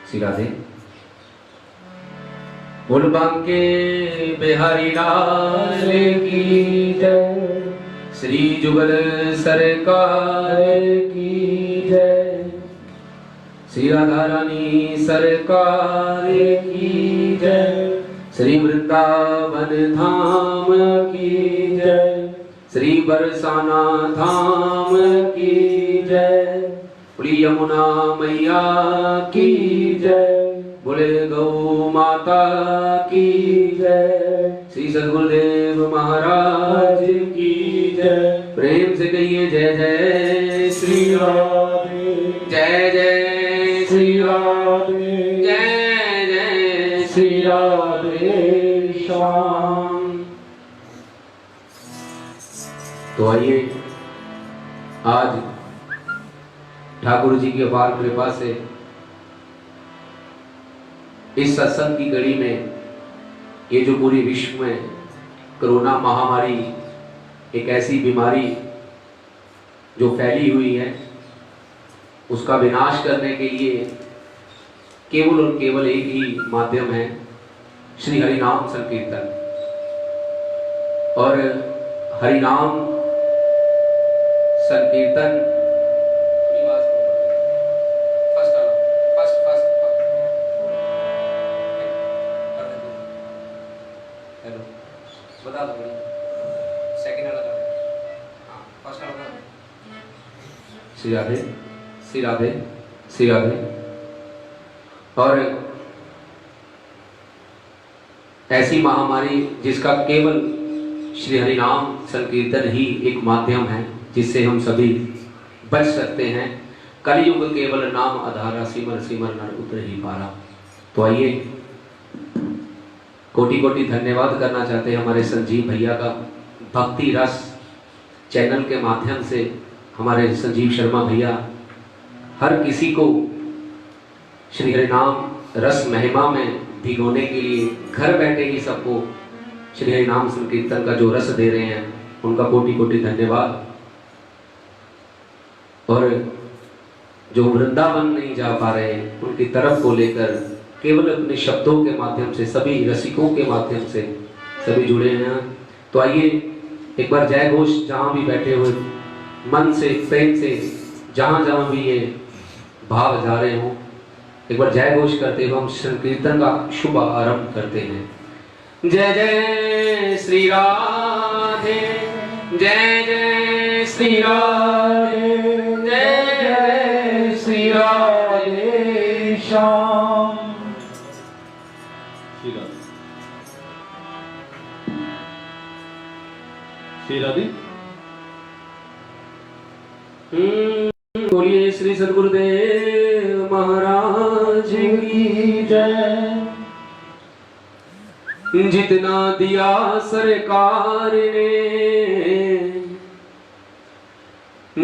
श्री राधे। बोल बांके बिहारी लाल की जय, श्री जुगल सरकार की जय, श्री राधा रानी सरकार की जय, श्री वृंदावन धाम की जय, श्री बरसाना धाम की जय, बोली यमुना मैया की जय, बोले गौ माता की जय, श्री सद्गुरुदेव महाराज की जय। प्रेम से कहिए जय जय श्री राधे, जय जय श्री राधे, जय जय श्री राधे श्याम। तो आइए आज ठाकुर जी की अपार कृपा से इस सत्संग की कड़ी में ये जो पूरी विश्व में कोरोना महामारी एक ऐसी बीमारी जो फैली हुई है, उसका विनाश करने के लिए केवल और केवल एक ही माध्यम है, श्री हरिनाम संकीर्तन। और हरिनाम संकीर्तन श्री राधे श्री राधे श्री राधे। और ऐसी महामारी जिसका केवल श्री हरिनाम संकीर्तन ही एक माध्यम है जिससे हम सभी बच सकते हैं। कलयुग केवल नाम आधारा, सिमर सिमर नर उतर ही पारा। तो आइए कोटि कोटि धन्यवाद करना चाहते हैं हमारे संजीव भैया का, भक्ति रस चैनल के माध्यम से हमारे संजीव शर्मा भैया हर किसी को श्री हरिनाम रस महिमा में भिगोने के लिए घर बैठे ही सबको श्री हरिनाम संकीर्तन का जो रस दे रहे हैं, उनका कोटि कोटि धन्यवाद। और जो वृंदावन नहीं जा पा रहे हैं, उनकी तरफ को लेकर केवल अपने शब्दों के माध्यम से, सभी रसिकों के माध्यम से सभी जुड़े हैं। तो आइए एक बार जय घोष जहां भी बैठे हुए मन से, प्रेम से, जहां जहां भी ये भाव जा रहे हो, एक बार जय घोष करते हुए हम संकीर्तन का शुभ आरंभ करते हैं। जय जय श्री राधे, जय जय श्री राधे, जय जय श्री राधे श्याम। श्री राधे। बोलिए श्री सद्गुरुदेव महाराज की जय। जितना दिया सरकार ने,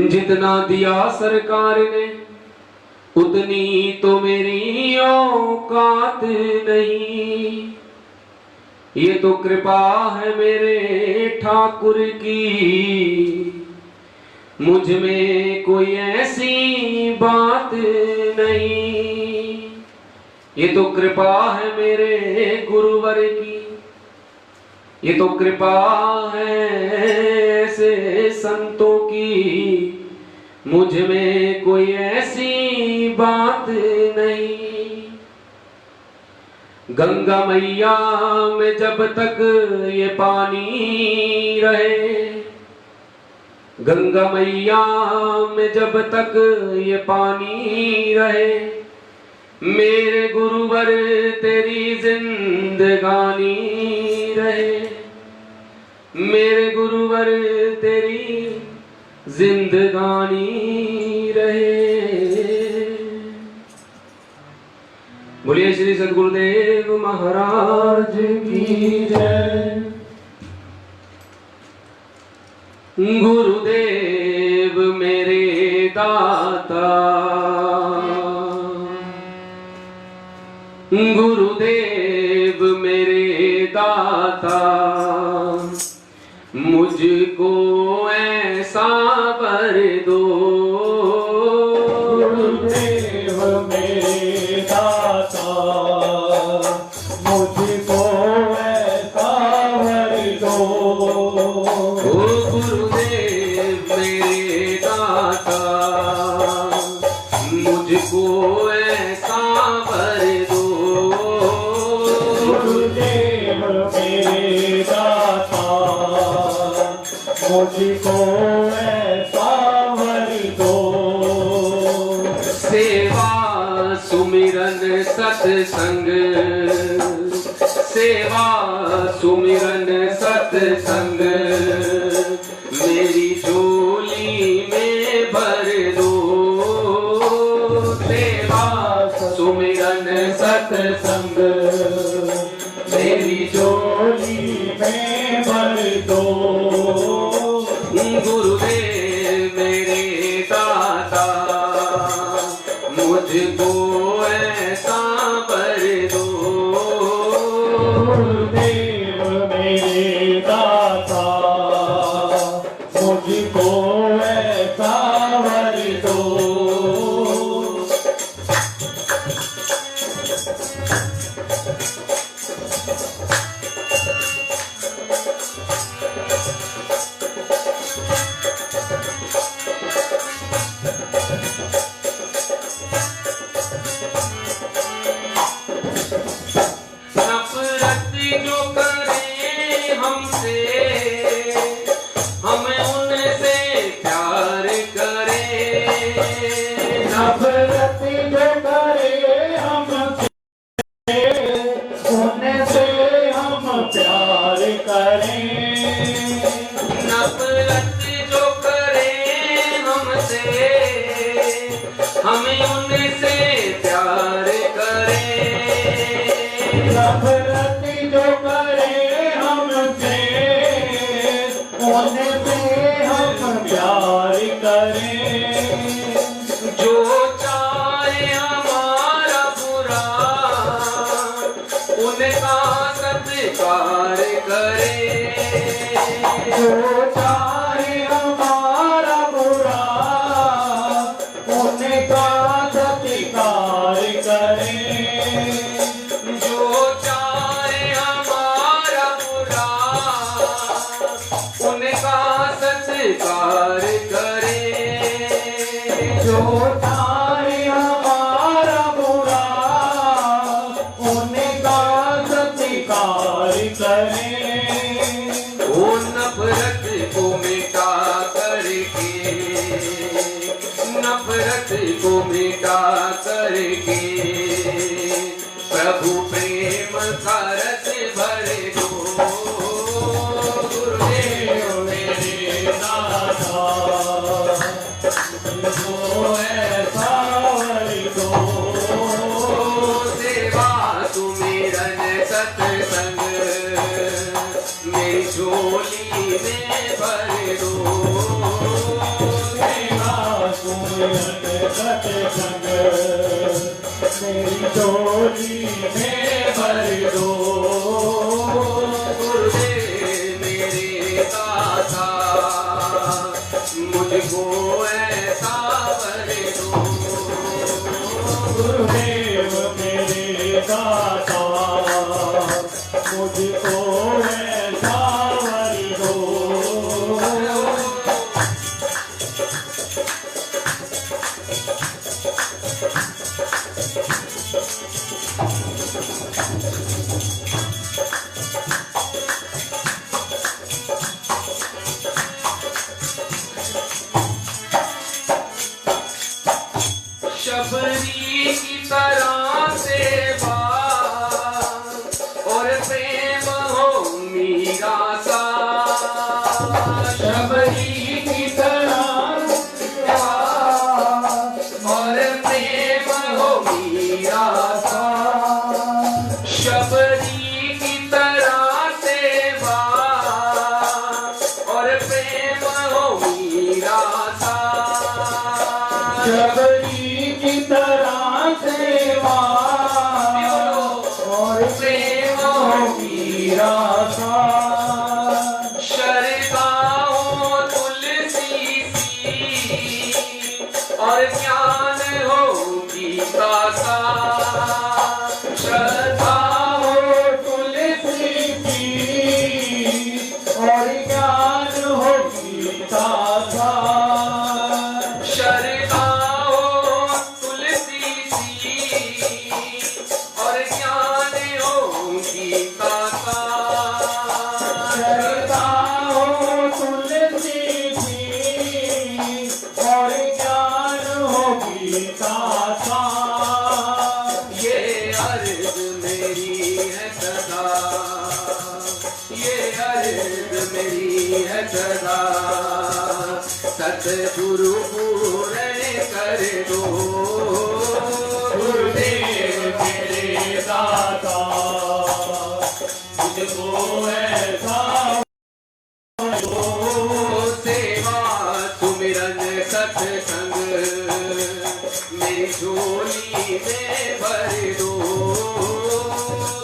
जितना दिया सरकार ने, उतनी तो मेरी औकात नहीं। ये तो कृपा है मेरे ठाकुर की, मुझ में कोई ऐसी बात नहीं। ये तो कृपा है मेरे गुरुवर की, ये तो कृपा है ऐसे संतों की, मुझ में कोई ऐसी बात नहीं। गंगा मैया में जब तक ये पानी रहे, गंगा मैया में जब तक ये पानी रहे, मेरे गुरुवर तेरी जिंदगानी रहे, मेरे गुरुवर तेरी जिंदगानी रहे। बोलिए श्री सद्गुरुदेव महाराज की जय। गुरुदेव मेरे दाता, गुरुदेव मेरे दाता, मुझको ऐसा वर दो। गुरुदेव मेरे दाता, मुझको ऐसा वर दो। गुरुदेव मेरे दाता मुझको ऐसा वर दो। सेवा सुमिरन सत्संग, सेवा सुमिरन सत्संग मेरी झोली में भर दो। सेवा सुमिरन सत्संग मेरी झोली में भर दो। गुरुदेव मेरे दाता मुझको ऐसा वर दो। गुरुदेव मेरे दाता मुझको ऐसा वर दो। नफरत जो करे हमसे, हमें उनसे प्यार करे। नफरत जो करे हमसे उनसे हम प्यार करें। नफरत जो करे हमसे, हमें उनसे प्यार करे। नफरत जो करे हमसे उनसे हम प्यार करें। जो चाहे हमारा बुरा, उनका सत्कार करे। जो चाहे हमारा बुरा उनका सत्कार करें। जो चाहे हमारा बुरा, उनका सत्कार करे। जो चाहे हमारा बुरा उनका सत्कार करें। वो नफरत को मिटा करके, नफरत को मिटा करके प्रभु प्रेम का रस भर दो। गुरुदेव मेरे दाता मुझको ऐसा वर दो। सेवा सुमिरन सत्संग मेरी झोली में भर दो। सेवा सुमिरन सत्संग मेरी झोली में भर दो। गुरुदेव मेरे दाता मुझको ऐसा वर दो। गुरुदेव मेरे दाता मुझको ऐसा वर दो। शबरी की तरह सेवा और प्रेम हो मीरा सा। शबरी की तरह सेवा और प्रेम हो मीरा सा। शबरी की तरह सेवा और प्रेम हो मीरा सा। शबरी की तरह सेवा और प्रेम मीरा सा। शरदा हो तुलसी सी और ज्ञान हो गीता सा। श्रद्धा हो तुलसी की और ज्ञान हो गीता सा। शरदा हो तुलसी दाता, ये अर्ज मेरी है सदा, ये अर्ज मेरी है सदा, सतगुरु पूर्ण कर दो, गुरुदेव मेरे दाता, मुझको ऐसा सेवा सुमिरन सत्संग मेरी झोली में भर दो,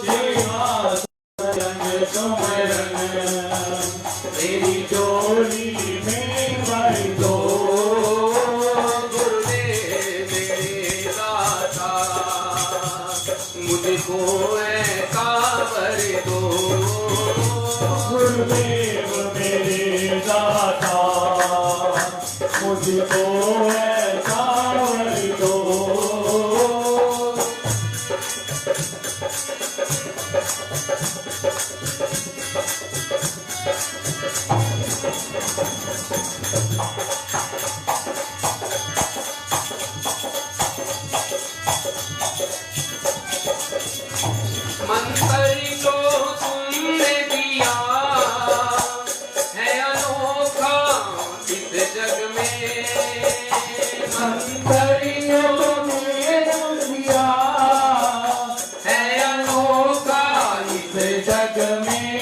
सेवा सुमिरन सुमिरन मेरी झोली में भर दो, गुरुदेव मेरे दाता मुझको ऐसा वर दो, गुरुदेव मेरे दाता, मुझको ऐसा वर दो, मंत्र जो तुमने दिया है अनोखा इस जग में, मंत्रियों ने दिया है अनोखा इस जग में,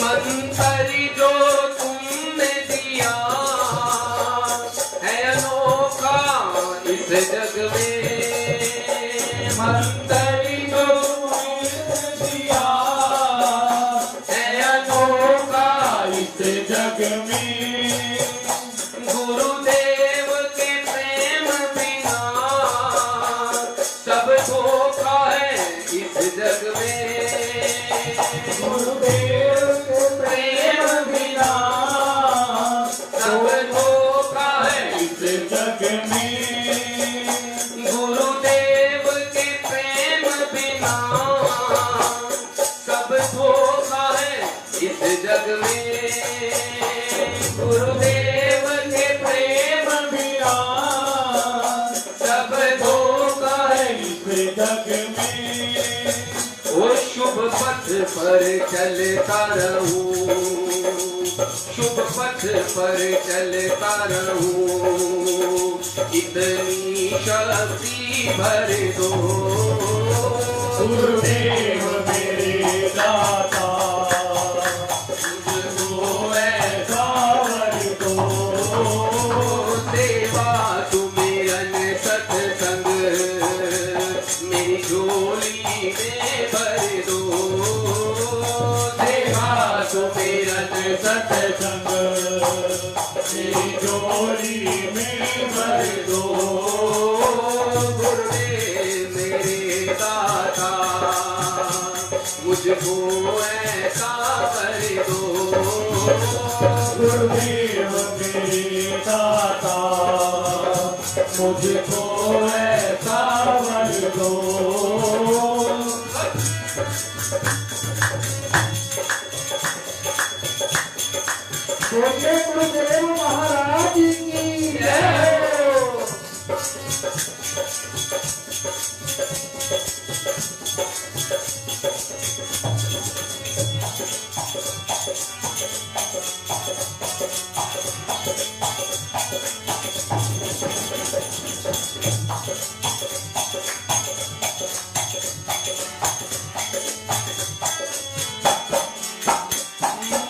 मंत्र जो तुमने दिया है अनोखा इस जग में, मंत्रियों ने दिया है अनोखा इस जग में, गुरुदेव के प्रेम बिना सब धोखा है इस जग में, गुरुदेव के प्रेम बिना सब धोखा है इस जग में, गुरुदेव के प्रेम बिना सब धोखा है इस जग में, गुरुदेव के प्रेम बिना सब धोखा है इस जग में, वो शुभ पथ पर चलता रहूं, शुभ पथ पर चलता रहूं, इतनी शक्ति भर दो, गुरुदेव मेरे दाता, मुझको ऐसा वर दो, सेवा सुमिरन सत्संग मेरी झोली में भर दो, सेवा सुमिरन सत्संग मेरी झोली में भर दो, गुरुदेव मेरे दाता मुझको ऐसा कर दो, गुरुदेव मेरे दाता, मुझको ऐसा वर दो, बोलिए गुरुदेव महाराज की जय।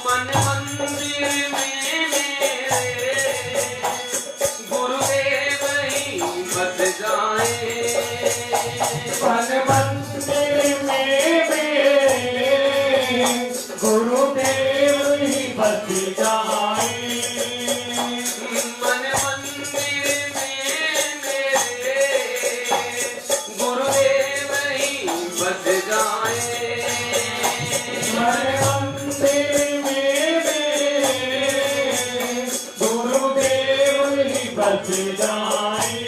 मन मंदिर में मेरे गुरुदेव ही बस जाए, मन मंदिर में मेरे गुरुदेव ही बस जाए, मन मंदिर में मेरे गुरुदेव ही बस जाए, मन मंदिर में मेरे गुरुदेव ही बस जाए,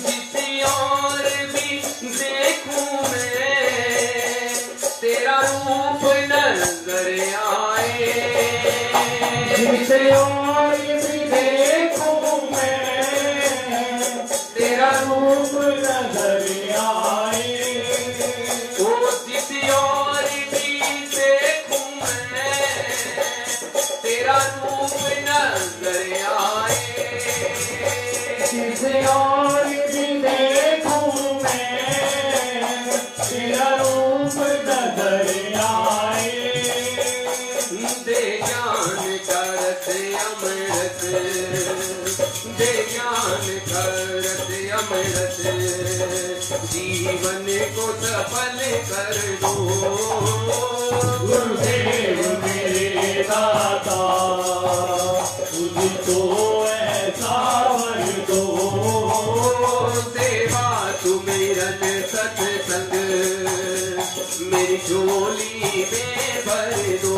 जिस और भी देखूं मैं तेरा रूप नजर आए, जिसे और भी देखूं मैं रूप नजर आए। ओ जिस ओर भी देखूं मैं तेरा रूप नजर आए। जिस ओर भी देखूं मैं तेरा रूप नजर आए। दे ज्ञान करत अमृत, दे ज्ञान करत अमृत, जीवन को सफल कर दो। गुरुदेव मेरे दाता मुझको ऐसा वर दो। सेवा सुमिरन सत्संग मेरी झोली में भर दो।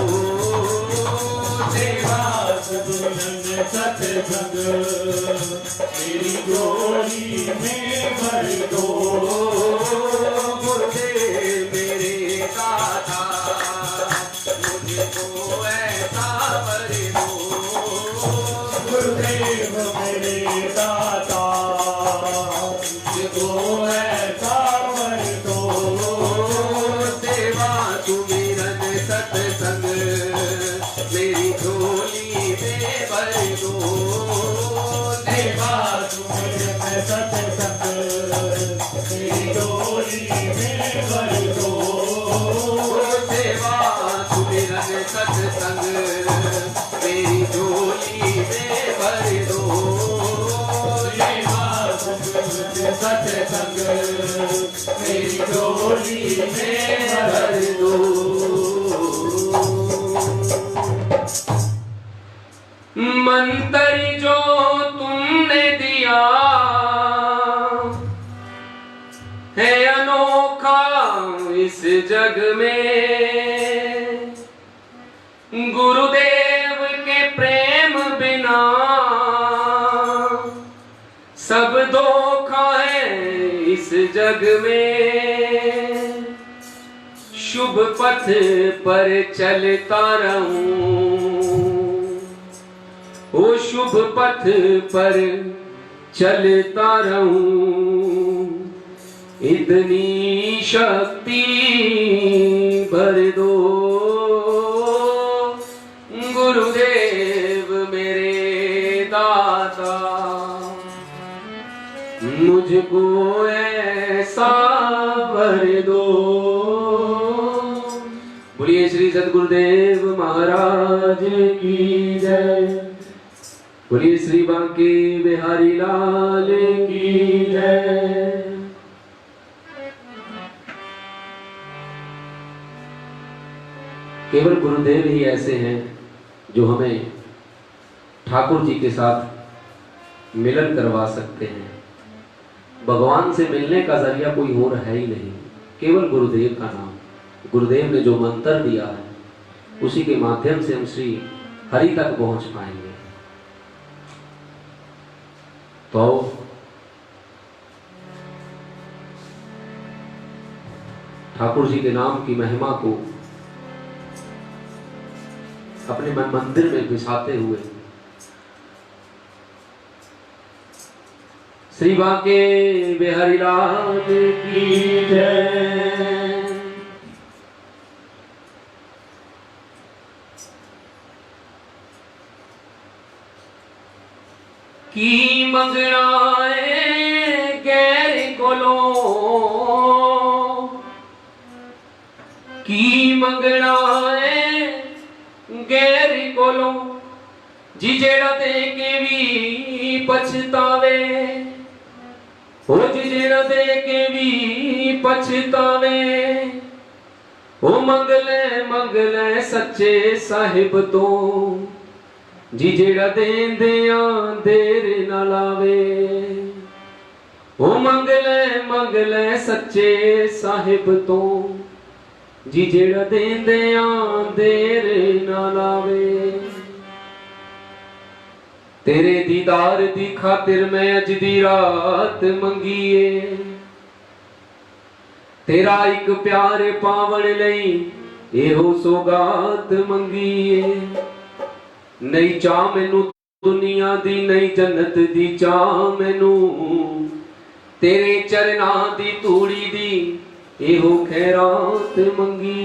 सेवा सुमिरन सत्संग मेरी झोली में भर दो। गुरुदेव मेरे दाता मुझको ऐसा वर दो। गुरुदेव मेरे दाता मुझको ऐसा वर दो। सेवा सुमिरन सत्संग मेरी झोली में भर दो। सेवा सुमिरन सत्संग मेरी झोली में भर दो। सेवा सुमिरन सत्संग मेरी झोली में भर दो। सेवा सुमिरन सत्संग मेरी झोली में भर दो। मंत्र जो तुमने दिया है अनोखा इस जग में, गुरुदेव के प्रेम बिना सब धोखा है इस जग में। शुभ पथ पर चलता रहूं, ओ शुभ पथ पर चलता रहूं, इतनी शक्ति भर दो। गुरुदेव मेरे दाता मुझको ऐसा वर दो। बोलिए श्री सद्गुरुदेव महाराज की जय। बोलिए श्री बांके बिहारी लाल की जय। केवल गुरुदेव ही ऐसे हैं जो हमें ठाकुर जी के साथ मिलन करवा सकते हैं। भगवान से मिलने का जरिया कोई और है ही नहीं, केवल गुरुदेव का नाम। गुरुदेव ने जो मंत्र दिया है उसी के माध्यम से हम श्री हरि तक पहुंच पाएंगे। तो ठाकुर जी के नाम की महिमा को अपने मंदिर में बिछाते हुए श्री बांके बिहारी लाल की जय। की मंगनाए गैर कोलो, की मंगनाए गैर कोलो, जी जेड़ा दे के भी पछतावे, ओ जी जेड़ा दे के भी पछतावे, ओ मंगले सच्चे साहिब तो, जी जेड़ा देंदिया देर न लावे। ओ मंगले सच्चे साहिब तो, जी जेड़ा देंदिया देर न लावे। तेरे दीदार दी खातिर मैं अज दी रात मंगीए, तेरा एक प्यार पावन लई एहो सौगात मंगीए। नहीं चाह मैनू दुनिया दी, नहीं जन्नत दी चाह मैनू, तेरे चरना दी तूड़ी दी एहो खैरात मंगी।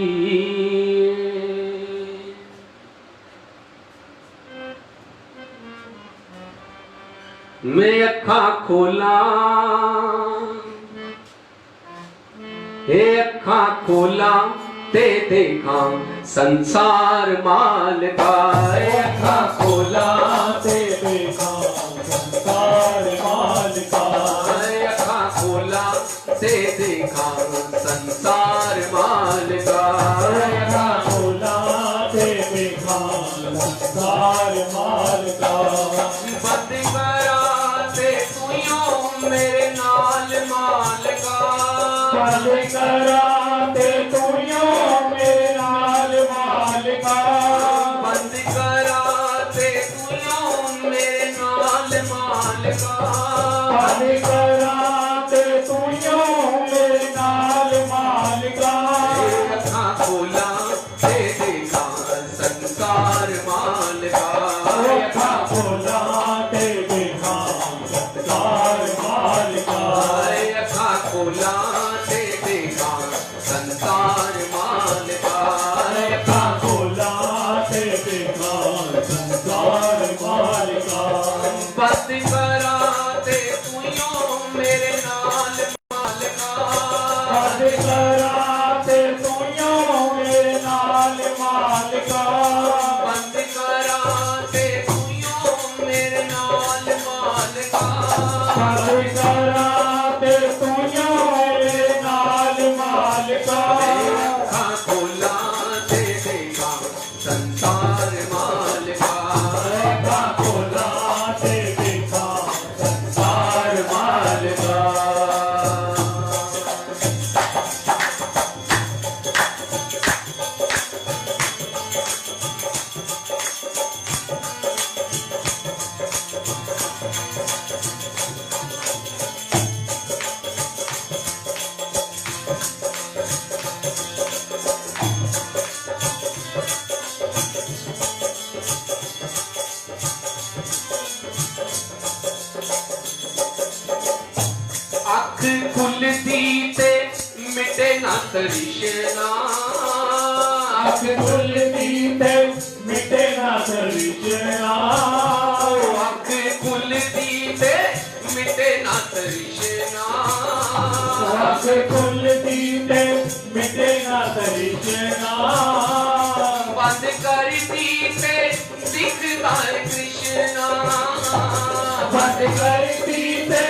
मैं अखा खोला हे अखा खोला ते देखा संसार माल का। अखा खोला ते देखा संसार माल का। अखा खोला ते देखा संसार माल का। अखा खोला ते देखा संसार माल का। बंद करा ते तू मेरे नाल माल का। बंद करा ते तू मेरे नाल माल का। बंद करा ते तू मेरे नाल माल का। बंद करा ते तू मेरे नाल माल का। अखा खोला ते देखा संसार माल का। अखा खोला ते देखा संसार माल का। अखा खोला ते देखा संसार माल का। अखा खोला ते देखा संसार माल का। बंद करा ते तू मेरे नाल माल का। बंद करा ते तू मेरे नाल माल का। बंद करा ते तू मेरे नाल माल का। बंद करा ते तू मेरे नाल माल का। अखा खोला ते देखा संसार माल का। अखा खोला ते देखा संसार माल का। अख खुलती ते मिटे ना तरिशना। अख खुलती ते मिटे ना तरिशना। अख खुलती ते मिटे ना तरिशना। अख खुलती ते मिटे ना तरिशना। बंद करती ते दिखता है कृष्णा। बंद करती ते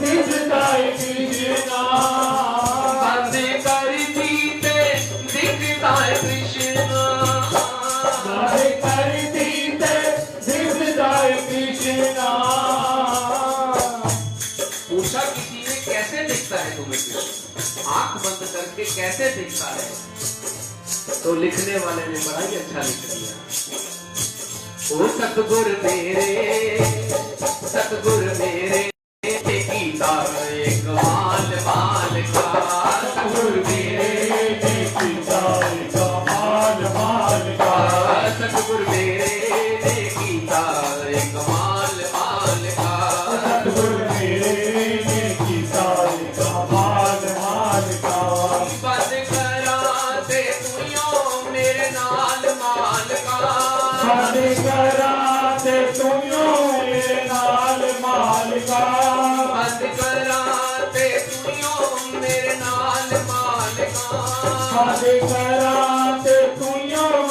दिखता है कृष्णा। बंद करती ते दिखता है कृष्णा। बंद करती ते दिखता है कृष्णा। पूछा किसी ने कैसे दिखता है तुम्हें कृष्ण, आंख बंद करके कैसे दिखता है? तो लिखने वाले ने बड़ा ही अच्छा लिख दिया। ओ सतगुर मेरे गीता एक माल माल का। सतगुर मेरे गीता एक माल माल का। सतगुर मेरे गीता एक माल माल का। सतगुर मेरे गीता एक माल माल का। बंद करा ते तू मेरे नाल माल का। बंद करा ते तू मेरे नाल माल का। बंद करा ते तू मेरे नाल माल का। बंद करा ते तू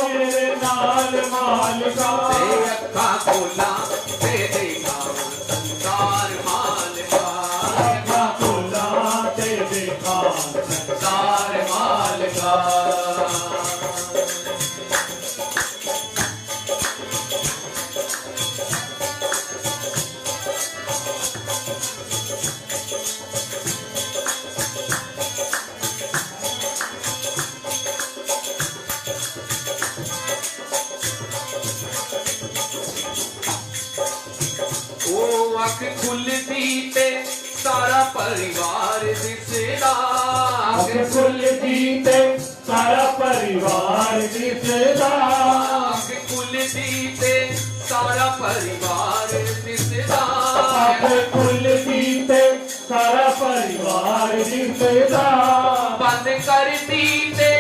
मेरे नाल माल का। अखा खोला ते देखा संसार माल का। अखा खोला ते देखा संसार माल का। अख खुलती ते सारा परिवार दिसदा। अख खुलती ते सारा परिवार दिसदा। अख खुलती ते सारा परिवार दिसदा। अख खुलती ते सारा परिवार दिसदा बंद कर दी ते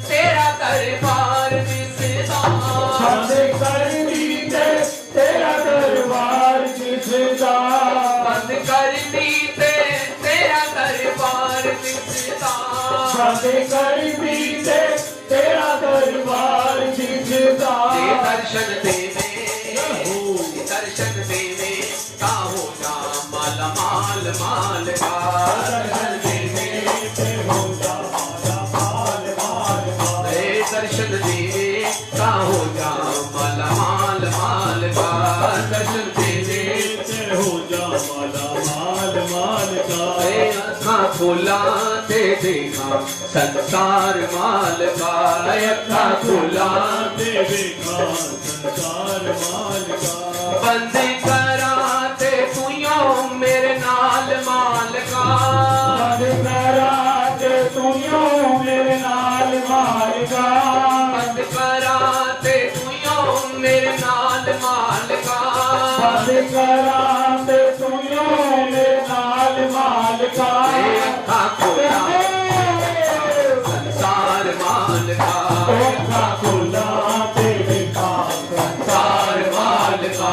तेरा दरबार दिसदा बंद कर दी ते तेरा दरबार दिसदा बंद कर दी ते तेरा दरबार दिसदा बंद कर दी ते तेरा दरबार दिसदा दर्शन देवे दर्शन देवे का हो जा माला माल माल का दर्शन देवे ते हो जा माल माल दर्शन देवे का हो जा माला माल माल का दर्शन देवे ते हो जा माल माल का अखा खोला ते देखा संसार माल का अखा खोला ते देखा संसार माल का बंद करा ते तुयो मेरे नाल माल का बंद करा ते तुयो मेरे नाल माल का बंद करा ते तुयो मेरे नाल माल का बंद करा ते तुयो मेरे नाल माल का अखा खोला संसार माल का ओखा खोला ते देखा संसार माल का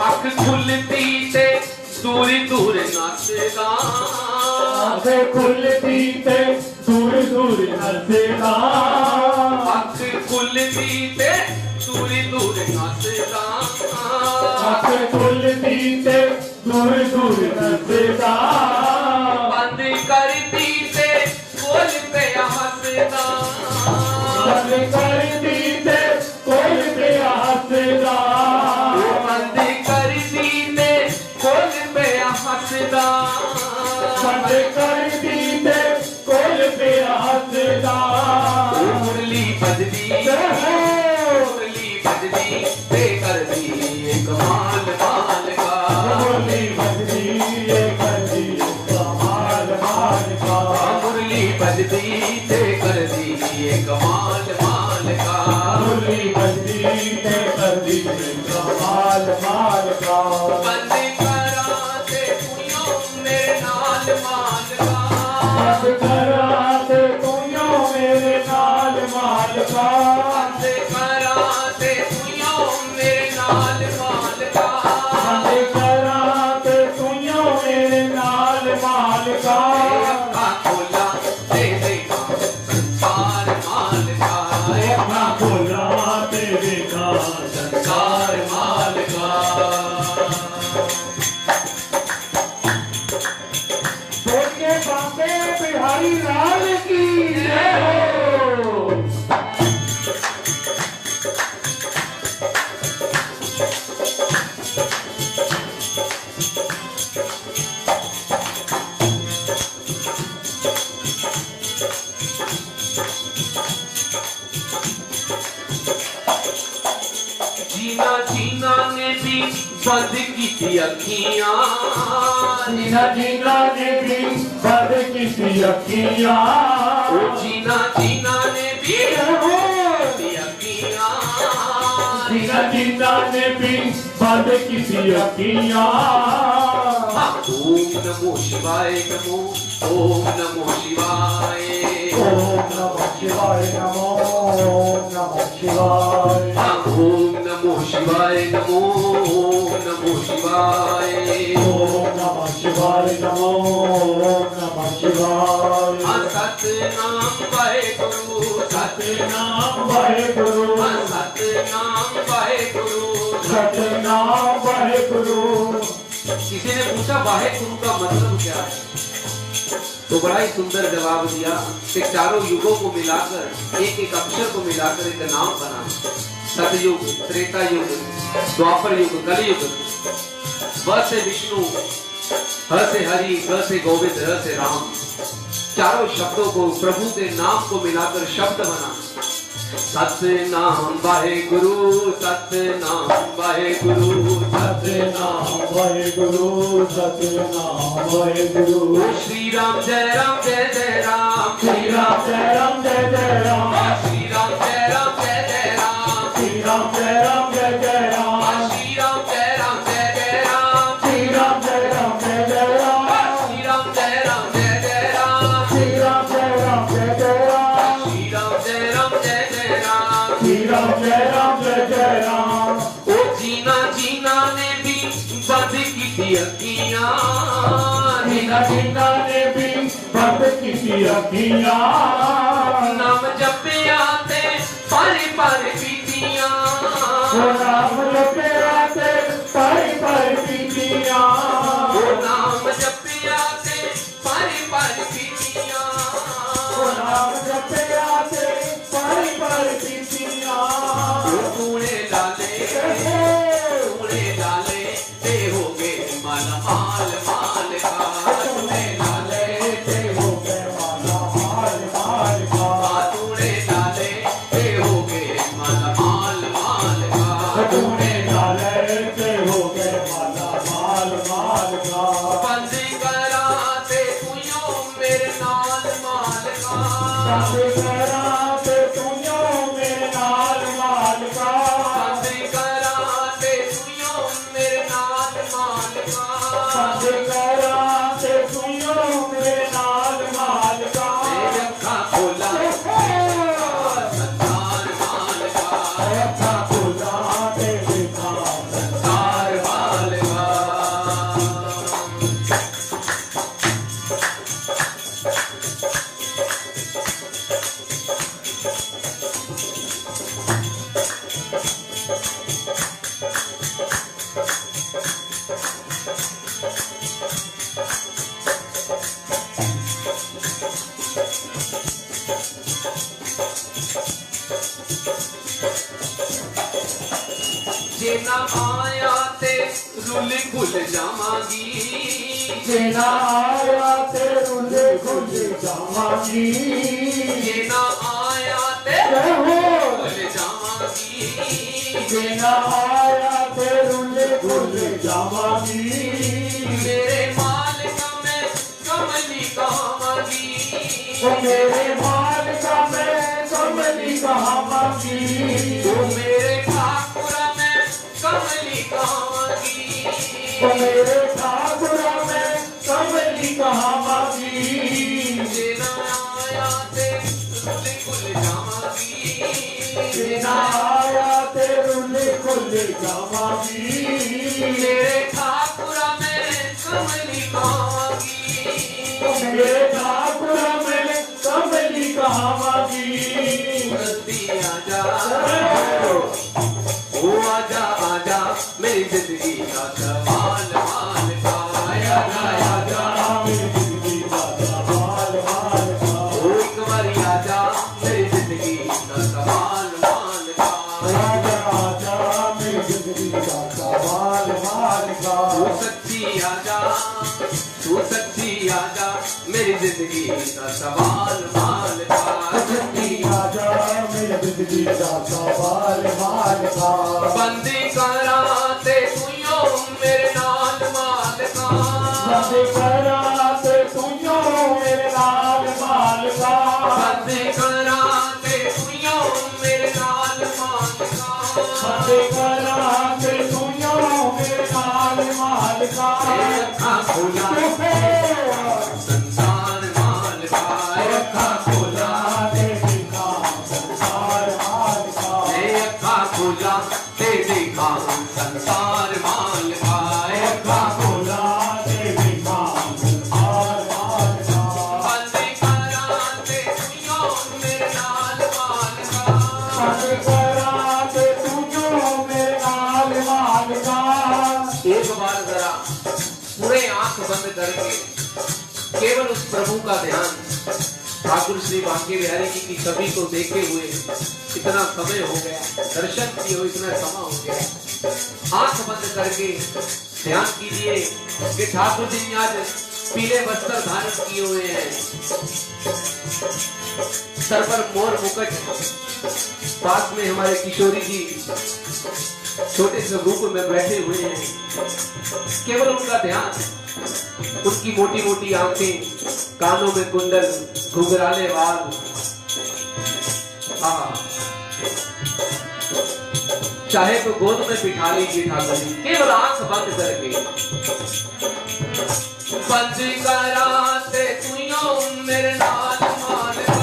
अख खुलती ते दूर दूर नसदा आंखें खुलती ते दूर दूर हंसदा अख खुलती ते दूर दूर नसदा आंखें खुलती ते दूर दूर हंसदा बंद करती ते बोल पे हंसदा बंद कर दी ते कोई पे हंसदा बंद करती ते बोल पे हंसदा बंद कर दी ते कोई पे हंसदा मुरली बजदी मुरली बजदी ते कर दी कमाल माल का मुरली बजदी ये करदी कमाल माल का मुरली बजदी ते कर दी कमाल माल का मुरली बजदी ते करदी कमाल माल का बंद करा ते तुयो मेरे नाल माल का बंद करा ते तुयो मेरे नाल माल का बंद करा ते तुयो मेरे नाल माल का बंद करा ते तुयो मेरे नाल माल का अखा खोला ते देखा संसार माल का अपना खोला ते देखा संसार माल का बोलिए बाबे बिहारी लाल की जय हो जीना जीना ने भी बंद की अखियां जीना जीना ने भी बंद की अखियां ओ जीना जीना ने भी की अखियां जीना जीना ने भी बंद की अखियां ओम नमो शिवाय नमो ओम नमो शिवाय ओम नमः शिवाय नमो ओम नमः शिवाय ओम नमो शिवाय नमो ओम नमो शिवाय ओम नमः शिवाय नमो ओम नमः शिवाय सतनाम वाहेगुरु सतनाम वाहेगुरु सतनाम वाहेगुरु सतनाम वाहेगुरु किसी ने पूछा वाहेगुरु का मतलब क्या है, तो बड़ा ही सुंदर जवाब दिया कि चारों युगों को मिलाकर एक एक अक्षर को मिलाकर एक नाम बना। सतयुग, त्रेता युग, द्वापर युग, कलयुग। व से विष्णु, ह से हरि, ग से गोविंद, र से राम। चारों शब्दों को प्रभु के नाम को मिलाकर शब्द बना। सतनाम वाहेगुरु, सतनाम वाहेगुरु, सतनाम वाहेगुरु सतनाम वाहेगुरु। श्री राम जय राम जय जय राम, श्री राम जय राम जय जय राम, श्री राम जय राम जय जय राम, श्री राम जय राम जय जय राम, श्री राम जय राम जय जय राम, श्री राम जय राम जय जय राम, श्री राम जय राम जय जय राम, श्री राम जय राम जय जय राम, श्री राम जय राम जय जय राम, श्री राम जय राम जय जय राम। ओ जीना जीना ने भी बंद की थी अखियां, जीना जीना ने भी बंद की अखियां, नाम जपिया ते पारी पारी पीतियां, वो नाम जपिया ते पारी पारी पीतियां, वो नाम जपिया ते पारी पारी पीतियां, वो नाम जपिया ते पारी पारी पीतियां। तूने डाले ते हो गए माला माल माल का, तूने डाले ते हो गए माला माल माल का, तूने डाले ते हो गए माला माल माल का, तूने डाले ते हो गए माला माल माल का। बंद कराते तुयो मेरे नाल माल का, बंद कराते तुयो मेरे नाल माल का, बंद कराते तुयो मेरे नाल माल का, बंद कराते तुयो मेरे नाल माल का। मेरे अखा खोला संसार माल का, ऐसा खुदा ते दिखा संसार माल का। जेना आया ते रुल खुल जावांगी, जेना आया ते रुले खुल जावांगी, जेना आया ते जय हो। खुल जावांगी, जेना आया ते रुले खुल जावांगी, मेरे मालिक में कमली कहावांगी, ओ मेरे मालिक में कमली कहावांगी, ओ मेरे ठाकुर में कमली कहावांगी, ओ मेरे ठाकुर में कमली कहावांगी। जेना आया ते रुल खुल जावांगी, जेना आया ते रुले खुल जावांगी, मेरे ठाकुर में कमली कहावांगी, मेरे ठाकुर में कमली कहावांगी। जल्दी आजा ओ आजा आजा मेरी जिंदगी का सवाल माल का, आजा आजा मेरी जिंदगी का सवाल माल का, ओ एक बारी आजा मेरी जिंदगी का सवाल माल का, आजा आजा मेरी जिंदगी का सवाल माल का। तू सच्ची आजा मेरी जिंदगी का सवाल माल का, सच्ची आजा मेरी जिंदगी का सवाल माल का। बंदी कराते तुयो मेरे नाल माल का, बंदी कराते तुयो मेरे नाल माल का, बंदी कराते तुयो मेरे नाल माल का, बंदी कराते तुयो मेरे नाल माल का। अखा खोला संसार माल का, अखा खोला ते दिखा संसार माल का, अखा खोला ते देखा संसार माल का, अखा खोला ते दिखा संसार माल का। बंदी कराते तुयो मेरे नाल माल का, बंदी कराते तुयो मेरे नाल माल का। एक बार जरा पूरे आंख बंद करके केवल उस प्रभु का ध्यान ठाकुर श्री बांके बिहारी जी की छवि को देखे हुए इतना समय हो गया, दर्शन किए हुए इतना समय हो गया, आंख बंद करके ध्यान कीजिए कि ठाकुर जी ने आज पीले वस्त्र धारण किए हुए हैं, सर पर मोर मुकुट, पास में हमारे किशोरी जी छोटे से रूप में बैठे हुए हैं। केवल उनका ध्यान, उनकी मोटी मोटी आंखें, कानों में कुंडल, घुंघराले बाल, चाहे तो गोद में बिठा लीजिए ठाकुर जी, केवल आंख बंद करके। बंद कराते तुयो मेरे नाल मालका,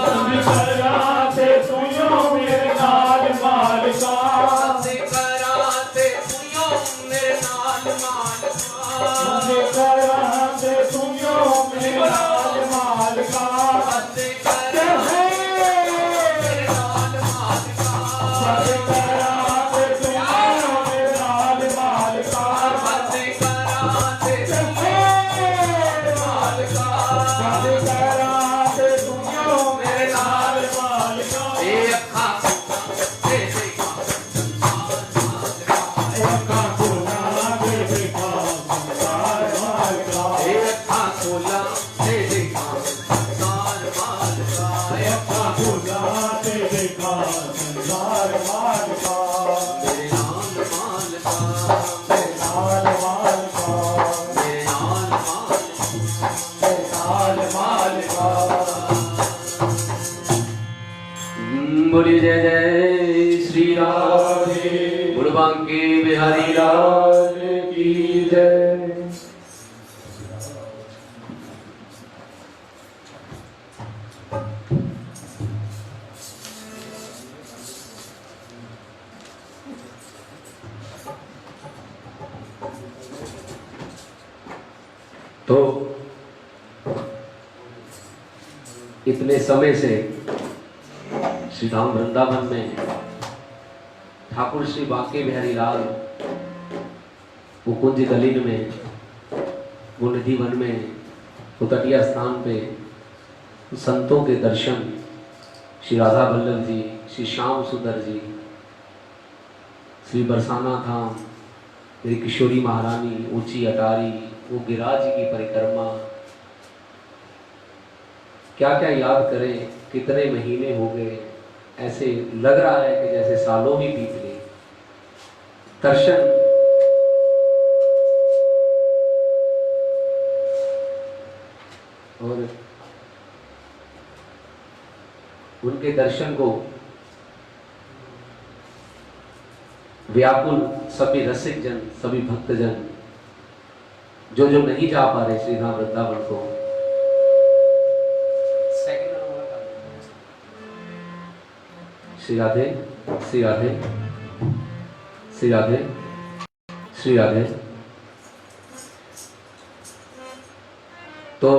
बंद कराते तुयो मेरे नाल मालका, बंद कराते तुयो मेरे नाल मालका, बंद कराते तुयो मेरे नाल मालका, बंद कराते मेरे नाल मालका, बंद कराते तुयो मेरे नाल मालका, बंद कराते मालका, बंद कराते तुयो मेरे नाल मालका, ए अखा दे देखा एका खोला दे देखा संसार मालका, ए अखा खोला दे देखा संसार मालका, एका खोला दे देखा संसार मालका, मेरे नाल मालका, मेरे नाल मालका, मेरे नाल नाल मालका। बोलिए जय जय श्री राम, बोल बांके बिहारी लाल की जय। तो इतने समय से श्री धाम वृंदावन में ठाकुर श्री बांके बिहारी लाल वो कुंज गलीन में, वो निधि वन में, वो तटीय स्थान पे संतों के दर्शन, श्री राधा वल्लभ जी, श्री श्याम सुंदर जी, श्री बरसाना धाम, मेरी किशोरी महारानी, ऊंची अटारी, वो गिरिराज जी की परिक्रमा, क्या क्या याद करें, कितने महीने हो गए, ऐसे लग रहा है कि जैसे सालों ही बीत गए। दर्शन और उनके दर्शन को व्याकुल सभी रसिक जन, सभी भक्तजन, जो जो नहीं जा पा रहे श्री धाम वृंदावन को, श्री राधे श्री राधे श्री राधे श्री राधे। तो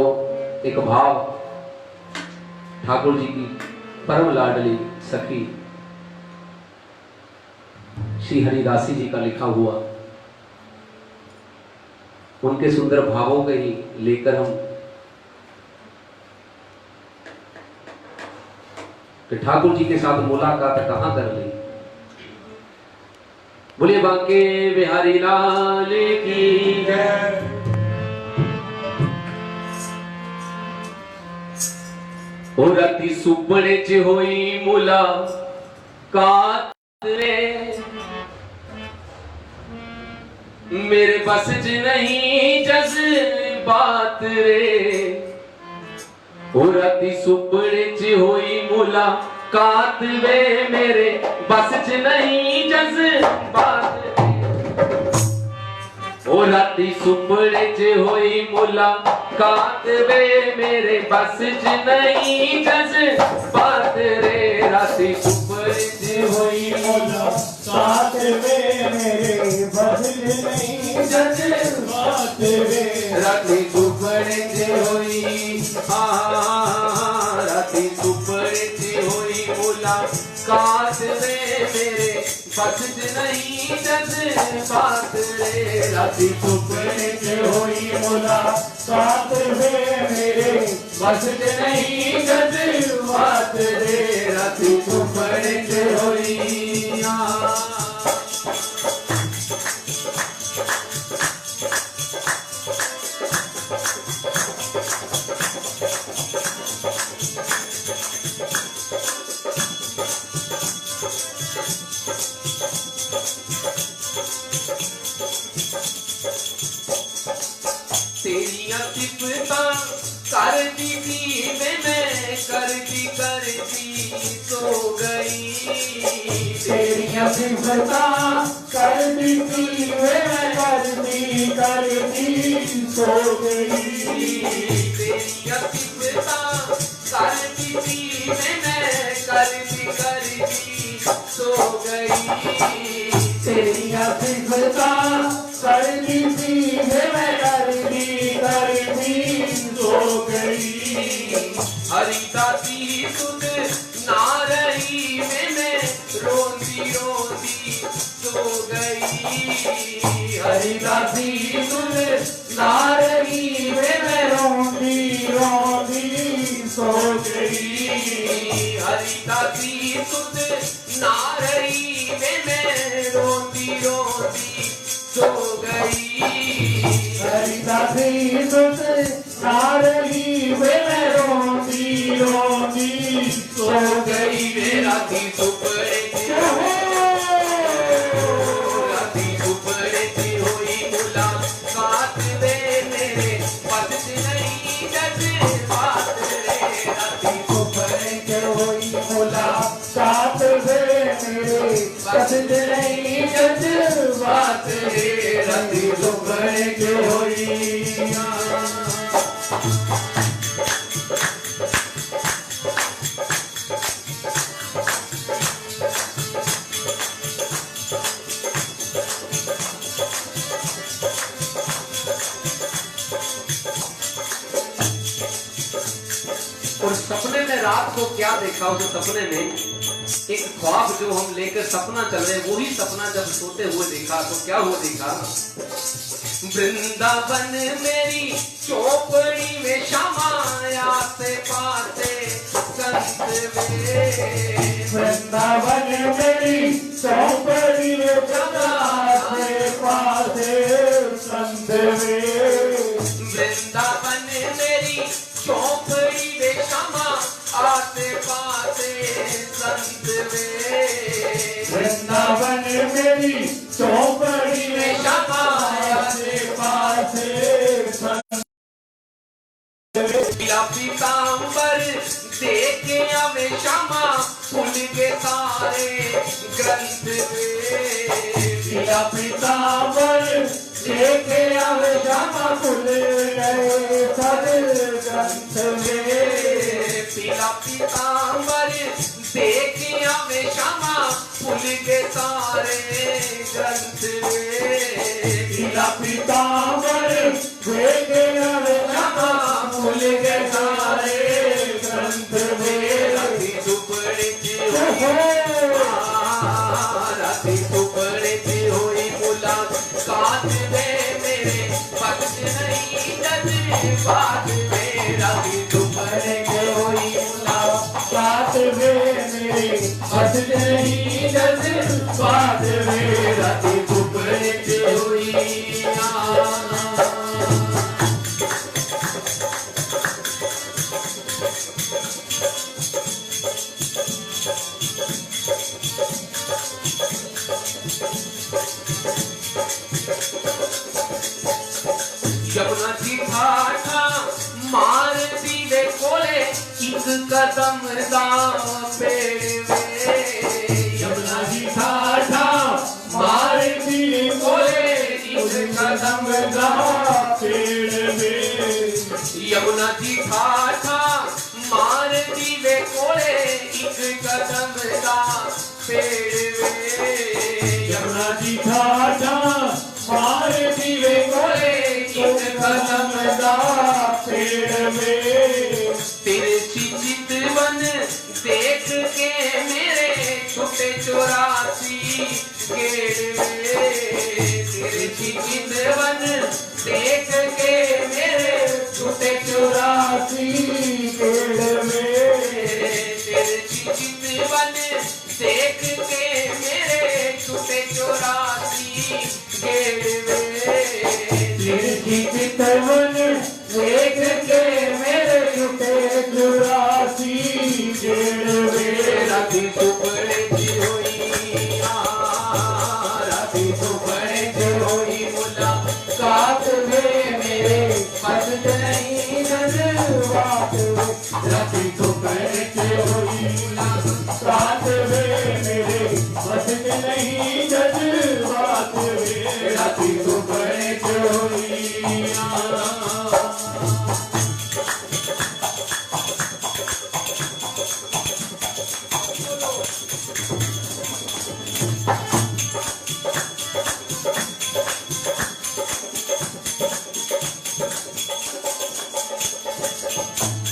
एक भाव ठाकुर जी की परम लाडली सखी श्री हरिदासी जी का लिखा हुआ, उनके सुंदर भावों के ही लेकर हम कि ठाकुर जी के साथ मुलाकात कहां कर ली। बोलिए बांके बिहारी लाल की जय। ओ राती सुपने च होई मुलाकात रे, मेरे बस च नहीं जज्बात रे। ओ राती सुपने च होई मुलाकात वे, मेरे बस च नहीं जज्बात रे। ओ राती सुपने च होई मुलाकात वे, मेरे बस च नहीं जज्बात रे। राती सुपने च होई मुलाकात वे, मेरे बस च नहीं जज्बात वे। राती सुपने च होई, राती सुपने च होई मुलाकात वे, मेरे बस च नहीं जज्बात रे। राती सुपने च होई मुलाकात वे, मेरे बस च नहीं जज्बात रे। राती सुपने च होई, तेरिया सिफता करती थी मैं करती सो गई। तेरिया सिफता करती थी मैं करती सो गई। तेरिया सिफता करती थी मैं करती सो गई। तेरिया सिफता करती थी मैं करती सो गई। हरिदासी सुध ना रही मैं रोंदी सो गई। हरिदासी सुध ना रही मैं रोंदी सो गई। हरिदासी सुध ना रही मैं रोंदी सो गई। हरिदासी सुध ना रही मैं रोंदी सो गई। मेरा थी सुपड़े राती सुपड़े थी हुई मुलाकात वे मेरे पद नहीं जज्बात रे। राती सुपड़े के हुई मुलाकात वे मेरे कसद नहीं जज्बात रे। राती सुपड़े के हुई। और सपने में रात को क्या देखा, उस सपने में एक ख्वाब जो हम लेकर सपना चल रहे, वही सपना जब सोते हुए देखा तो क्या हुआ देखा। वृंदावन मेरी चौपड़ी में श्यामाया से पाते संत वे। वृंदावन मेरी चौपड़ी में से पासे संत वे। वृंदावन मेरी चौपड़ी में श्यामा आते पाते संत वे। वृंदावन मेरी चौपड़ी में श्यामा आते पासे संत वे। पीतांबर देखे हमें श्यामा फूल के सारे ग्रंथ वे। पीतांबर देखे हमें श्यामा फूल गए सब ग्रंथ वे। पीतांबर देखे हमें श्यामा फूल के सारे ग्रंथ वे। पीतांबर देखे हमें श्यामा फूल के सारे ग्रंथ वे। राती सुपड़े थी हुई मुलाकात वे मेरे पद नहीं जज्बात वे। राती सुपड़े के हुई मुलाकात वे मेरे बस नहीं जज्बात वे। राती सुपड़े के हुई। यमुना जी ठाठा मार दीवे कोले एक कदम दावे वे। यमुना जी ठाठा मार दिए कोले एक कदम दा पेड़ वे। यमुना जी ठाठा मार दीवे कोले एक कदम दा पेड़ वे। यमुना जी ठाठा मार दिए कोले एक कदम दा पेड़ वे। तेरे चितवन देख के मेरे छुटे 84 गेड़ वे। तेरे चितवन देख के मेरे छुटे 84 पेड़ वे। तेरे चितवन देख के मेरे छुटे 84 गेड़ वे। चितवन देख के मेरे छुटे 84 गेड़ वे। राती सुपड़े थी हुई राती सुपड़े थी हुई मुलाकात कात वे मेरे च होइया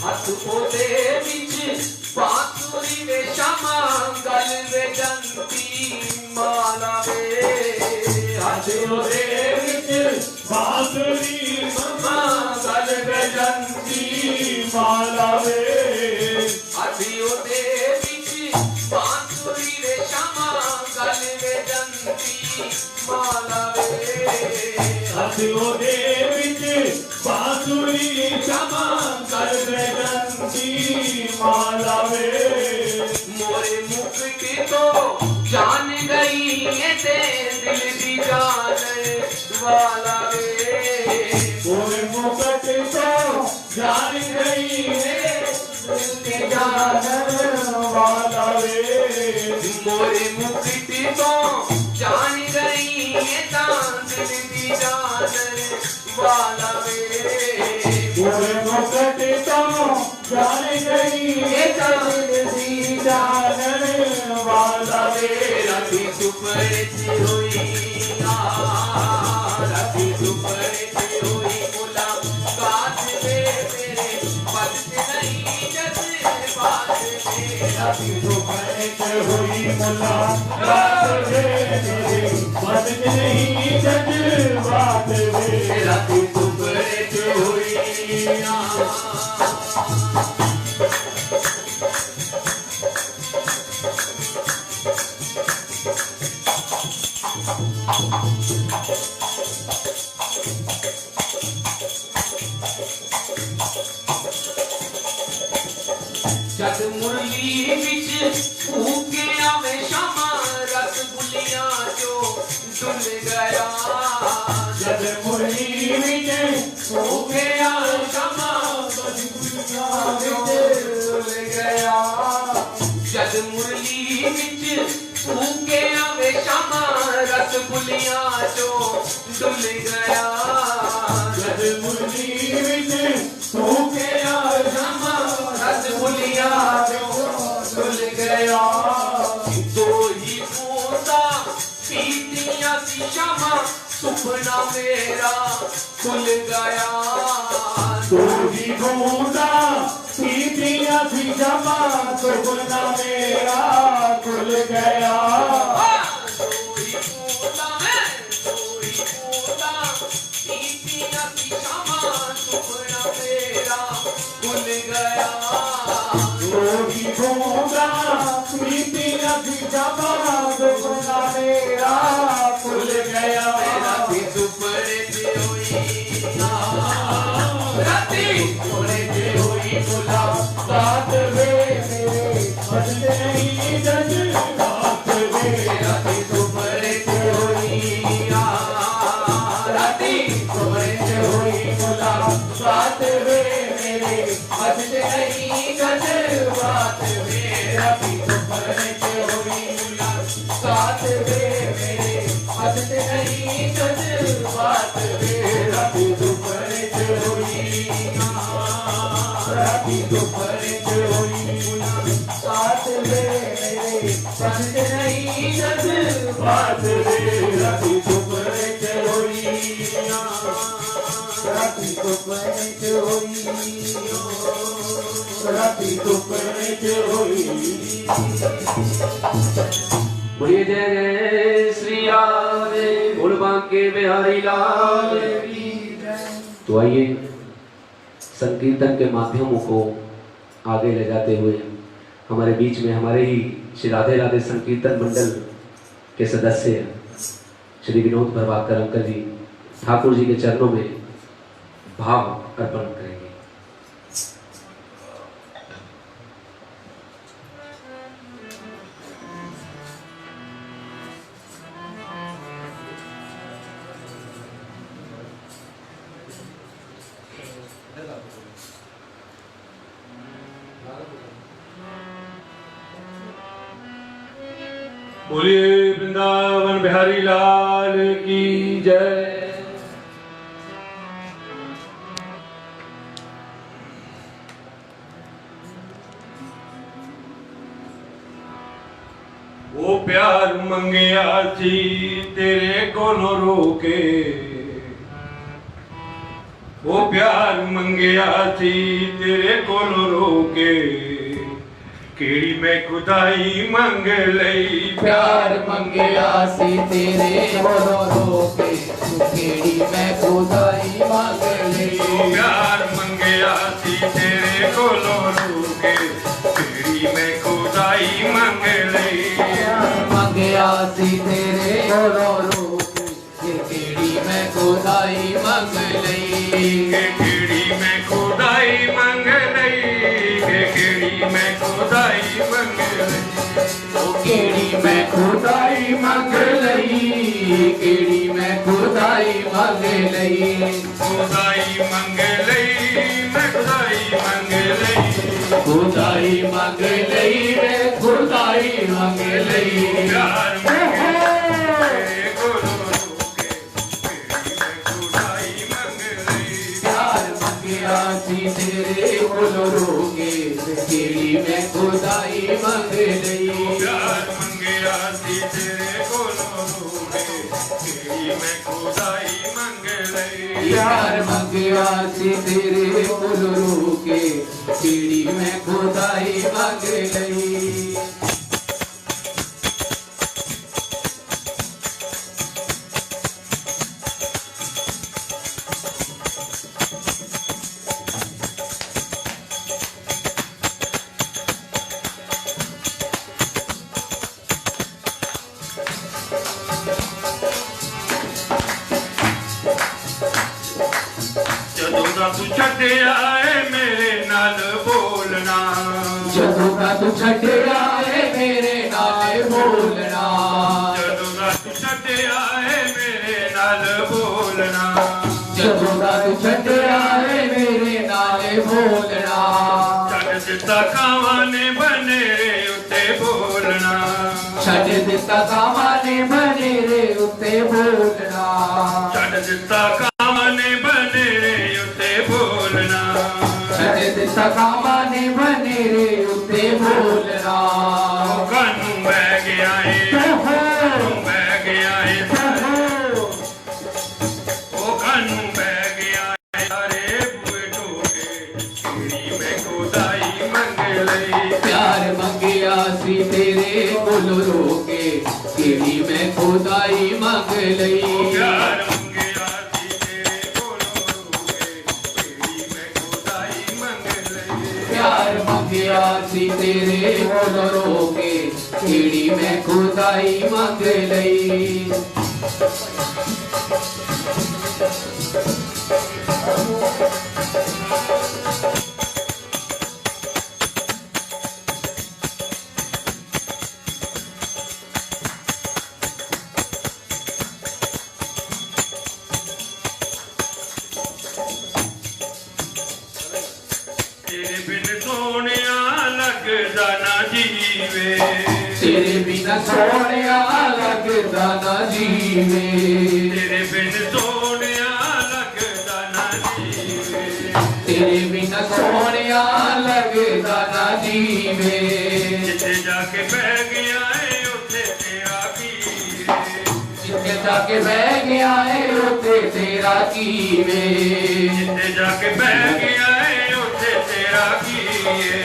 हथ ओदे विच बांसुरी वे शमा गल वे जंती माला वे हथ ओदे विच बांसुरी ममा गल बजंती माला वे हथ ओदे विच बांसुरी वे शमा गल वे जंती माला वे हथ ओदे विच बांसुरी क्षमा कर बजंती माला वे मोरे मुक्ति तो जान गई ये ते दिल दी जान वाला वे मोरे मुकुट तो जान गई है दिल की जानन वाला वे मोरे मुक्ति तो जान गई ये तान दिल दी जान वाला वे मोरे मुकुट तो जान गई है दिल की जानन वाला वे राती सुपड़े ची हुई राती सुपड़े ची हुई मुलाकात वे मेरे पद से नहीं जैसे बात वे राती दोपहर च हुई मुलाकात वे मेरे मन नहीं जज्बात वे राती सुपड़े ची हुई जद मुरली विच फूके आवे शमा रस बुलियां जो डुल गया जब मुरली विच फूके आवे शमा डुल गया जद मुरली विच फूके आवे शमा रस बुलियां जो डुल गया जब मुरली विच सूखे शमा रस बुलियां जो डुल गया दो ही बूंदा पीतियां सी शमा सुपना मेरा खुल गया तू ही बूंदा पीतियां थी जमा सुपना मेरा खुल गया दो ही बूंदा पीतियां सी शमा सुपना मेरा खुल गया तू ही बूंदा पीतियां थी जमा सुपना मेरा खुल गया राती सुपड़े च हुई राती थोड़े से हुई मुलाकात वे मेरे मन नहीं जज्बात वे राती सुपड़े च हुई राती थोड़े से हुई मुलाकात वे मेरे मन नहीं जज्बात वे राती थोड़े से हुई मुलाकात वे मेरे मन नहीं जज्बात वे राती थोड़े से हुई राती दोपहर च हुई मुलाकात वे मेरे मन नहीं जज्बात वे राती दोपहर च हुई राती दोपहर च हुई राती दोपहर च हुई बोलिए जय जय श्री राधे बोल बांके बिहारी लाल की जय। तो आइए संकीर्तन के माध्यमों को आगे ले जाते हुए हमारे बीच में हमारे ही श्री राधे राधे संकीर्तन मंडल के सदस्य श्री विनोद प्रभाकर अंकल जी ठाकुर जी के चरणों में भाव अर्पण करेंगे। बोलिए वृंदावन बिहारी लाल की जय। प्यार मंगया सी तेरे कोलों रोके, वो प्यार मंगया सी तेरे कोलों रोके, केड़ी मैं खुदाई मंग लई। प्यार मंगया सी तेरे कोलों रोके, केड़ी मैं खुदाई मंग लई। प्यार मंगया सी तेरे कोलों रोके, केड़ी मैं खुदाई मंग लई। मंगया सी तेरे कोलों रोके, केड़ी मैं खुदाई मंग लई। केड़ी मैं खुदाई मंग लई, केड़ी मैं खुदाई मंग लई। केड़ी मैं खुदाई मंग लई, केड़ी मैं खुदाई मंग लई। खुदाई मंग लई, मैं खुदाई मंग लई। खुदाई मंग लई, मैं खुदाई मंग लई। प्यार मंगे कोलों रोके, केड़ी मैं खुदाई मंग लई। प्यार मंगया सी तेरे कोलों रोके, केड़ी मैं खुदाई मंग लई। प्यार मंगया सी तेरे कोलों रोके, केड़ी मैं खुदाई मंग लई। प्यार मंगया सी तेरे कोलों रोके, केड़ी मैं खुदाई मंग लई। ਜਦੋਂ ਦਾ ਤੂੰ ਛੱਡਿਆ ਏ ਮੇਰੇ ਨਾਲ ਬੋਲਣਾ, ਜਦੋਂ ਦਾ ਤੂੰ ਛੱਡਿਆ ਏ ਮੇਰੇ ਨਾਲ ਬੋਲਣਾ। ਜਦੋਂ ਦਾ ਤੂੰ ਛੱਡਿਆ ਏ ਮੇਰੇ ਨਾਲ ਬੋਲਣਾ। ਜਦੋਂ ਦਾ ਤੂੰ ਛੱਡਿਆ ਏ ਮੇਰੇ ਨਾਲ ਬੋਲਣਾ। ਛੱਡ ਦਿੱਤਾ ਕਾਵਾਂ ਨੇ ਬਨੇਰੇ ਉੱਤੇ ਬੋਲਣਾ। ਛੱਡ ਦਿੱਤਾ ਕਾਵਾਂ ਨੇ ਬਨੇਰੇ ਉੱਤੇ ਬੋਲਣਾ। ਛੱਡ ਦਿੱਤਾ ਕਾਵਾਂ ਨੇ ਬਨੇਰੇ ਉੱਤੇ ਬੋਲਣਾ। ਛੱਡ ਦਿੱਤਾ ਕਾਵਾਂ ਨੇ ਬਨੇਰੇ ਉੱਤੇ ਬੋਲਣਾ। ਕਾਨੂੰ ਬਹਿ ਗਿਆ ਏ, ਕਾਨੂੰ ਬਹਿ ਗਿਆ ਏ, ਉਹ ਕਾਨੂੰ ਬਹਿ ਗਿਆ ਏ ਸਾਰੇ ਬੂਏ ਢੋਕੇ, ਕਿਹੜੀ ਮੈਂ ਖੁਦਾਈ ਮੰਗ ਲਈ। ਪਿਆਰ ਮੰਗਿਆ ਸੀ ਤੇਰੇ ਕੋਲੋਂ ਰੋਕੇ, ਕਿਹੜੀ ਮੈਂ ਖੁਦਾਈ ਮੰਗ ਲਈ। ਪਿਆਰ ਮੰਗਿਆ ਸੀ ਤੇਰੇ ਕੋਲੋਂ ਰੋਕੇ, ਕਿਹੜੀ ਮੈਂ ਖੁਦਾਈ ਮੰਗ ਲਈ। ਪਿਆਰ ਮੰਗਿਆ ਸੀ ਤੇਰੇ ਕੋਲੋਂ ਰੋਕੇ, ਕਿਹੜੀ ਮੈਂ ਖੁਦਾਈ ਮੰਗ ਲਈ। ਤੇਰੇ ਬਿਨ ਸੋਹਣਿਆ ਲੱਗਦਾ ਨਾ ਜੀਵੇ। ਤੇਰੇ ਬਿਨਾ ਸੋਹਣਿਆ ਲੱਗਦਾ ਨਾ ਜੀਵੇ। ਤੇਰੇ ਬਿਨ ਸੋਹਣਿਆ ਲੱਗਦਾ ਨਾ ਜੀਵੇ। ਤੇਰੇ ਬਿਨਾ ਸੋਹਣਿਆ ਲੱਗਦਾ ਨਾ ਜੀਵੇ। ਜਿੱਥੇ ਜਾ ਕੇ ਬਹਿ ਗਿਆ ਏ ਉੱਥੇ ਤੇਰਾ ਕੀ ਵੇ। ਜਿੱਥੇ ਜਾ ਕੇ ਬਹਿ ਗਿਆ ਏ ਉੱਥੇ ਤੇਰਾ ਕੀ ਵੇ। ਜਿੱਥੇ ਜਾ ਕੇ ਬਹਿ ਗਿਆ ਏ ਉੱਥੇ ਤੇਰਾ ਕੀ ਏ।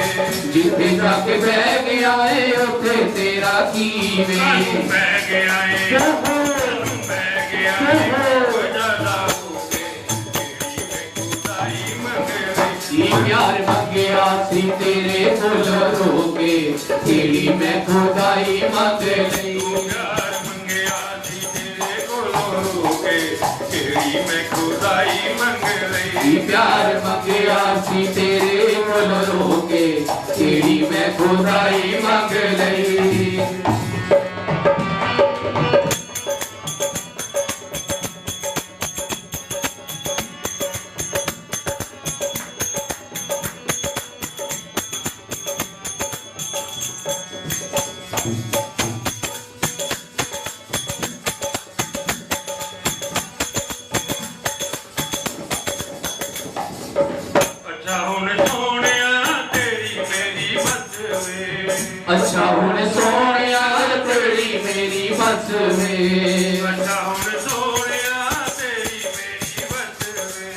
ਜਿੱਥੇ ਜਾ ਕੇ ਬਹਿ ਗਿਆ ਏ ਉੱਥੇ ਤੇਰਾ ਕੀ ਵੇ। ਕਾਨੂੰ ਬਹਿ ਗਿਆ ਏ, ਕਾਨੂੰ ਬਹਿ ਗਿਆ ਏ, ਕੋਈ ਜ਼ਿਆਦਾ ਹੋ ਕੇ ਕਿਹੜੀ ਮੈਂ ਖੁਦਾਈ ਮੰਗ ਲਈ। ਕੀ ਪਿਆਰ ਮੰਗਿਆ ਸੀ ਤੇਰੇ ਕੋਲੋਂ ਰੋਕੇ, ਕਿਹੜੀ ਮੈਂ ਖੁਦਾਈ ਮੰਗ ਲਈ। ਪਿਆਰ ਮੰਗਿਆ ਸੀ ਤੇਰੇ ਕੋਲੋਂ ਰੋਕੇ, ਕਿਹੜੀ ਮੈਂ ਖੁਦਾਈ ਮੰਗ ਲਈ। ਕੀ ਪਿਆਰ ਮੰਗਿਆ ਸੀ ਤੇਰੇ ਕੋਲੋਂ ਰੋਕੇ, ਕਿਹੜੀ ਮੈਂ ਖੁਦਾਈ ਮੰਗ ਲਈ। ਅੱਛਾ ਹੁਣ ਸੋਹਣਿਆ ਤੇਰੀ ਮੇਰੀ ਮੱਤ ਵੇ। ਅੱਛਾ ਹੁਣ ਸੋਹਣਿਆ ਤੇਰੀ बस वे। अच्छा हुण सोहणिया तेरी मेरी बस वे।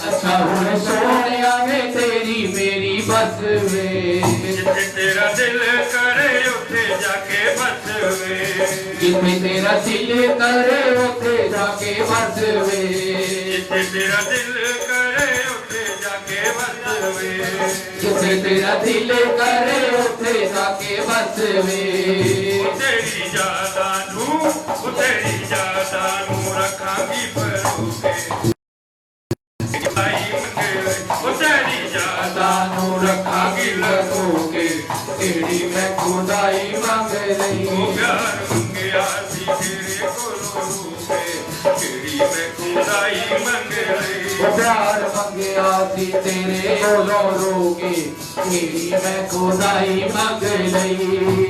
अच्छा हुण सोहणिया वे तेरी मेरी बस वे। जिथे तेरा दिल करे उथे जाके बस वे। जिथे तेरा दिल करे उथे जाके बस वे। जिथे तेरा दिल करे उथे जाके बस वे। जिथे तेरा दिल करे उथे जाके बस वे। तेरी यादां नूं रखांगी परोके। आई मंगले तेरी यादां नूं रखांगी लकोके। तेरी मैं खुदाई मंग लई। प्यार मंगया सी तेरे कोलों रूके। तेरी मैं खुदाई मंग लई। प्यार मंगया सी तेरे कोलों रोके। तेरी मैं खुदाई मंग लई।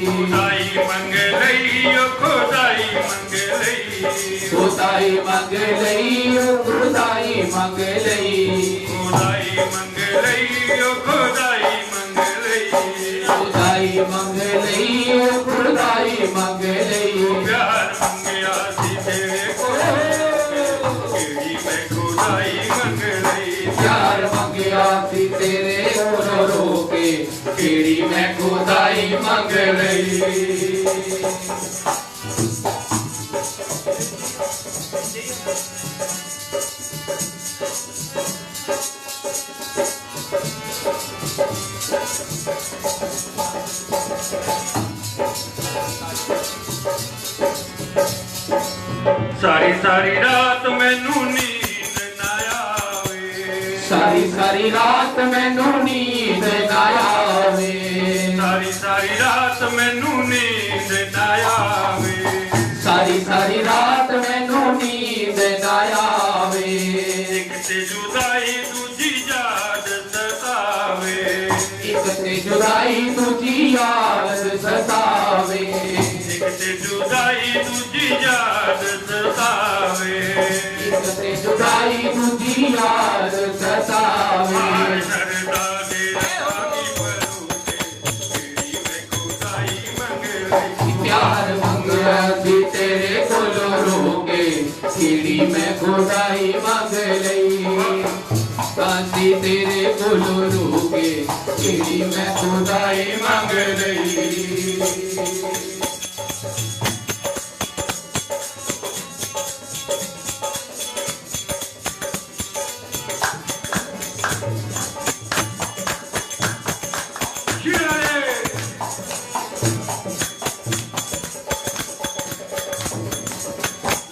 खुदाई मंग लई ओ खुदाई मंग लई। खुदाई मंग लई ओ खुदाई मंग लई। खुदाई मंग लई ओ खुदाई मंग लई। खुदाई मंग लई ओ खुदाई मंग लई। प्यार मंगया सी तेरे कोलों तेरी मैं खुदाई मंग लई। प्यार मंगया सी तेरे कोलों रोके। तेरी मैं खुदाई मंग लई। सारी सारी रात मैनू नींद ना आवे। सारी सारी रात मैनू नींद ना आवे। सारी सारी रात मैनू नींद ना आवे। सारी सारी रात मैनू नींद ना आवे। एक ते जुदाई दूजी याद सतावे। एक ते जुदाई दूजी याद सतावे। एक ते जुदाई दूजी याद सतावे। एक ते जुदाई दूजी याद सतावे। शरदा दे रखांगी परोके। तेरी मैं खुदाई मंग लई। प्यार मंगया सी तेरे कोलों रोके। तेरी मैं खुदाई मंग लई। कांसी तेरे कोलों रोके। तेरी मैं खुदाई मंग लई।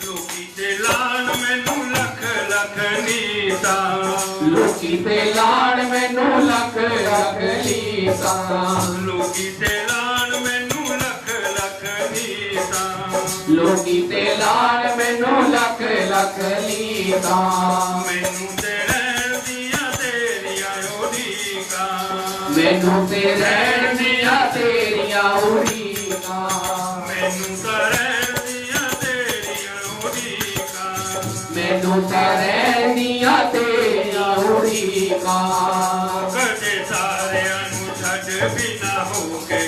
लोकी ते लाण मैनू लख लख नीता। लोकी ते लाड़ मैनू लख लख लीता। लोकी ते लाण मैनू लख लख नीता। लोकी ते लाड़ मैनू लख लख लीता। मैनू ते रहण दियां तेरियां उड़ीकां। मैनू ते रहण दियां तेरियां उड़ीकां। मैनू ते रहण दियां तेरियां उड़ीकां। मैनू ते रहण दियां तेरियां उड़ीकां। कदे सारियां नू छड्ड भी ना होके।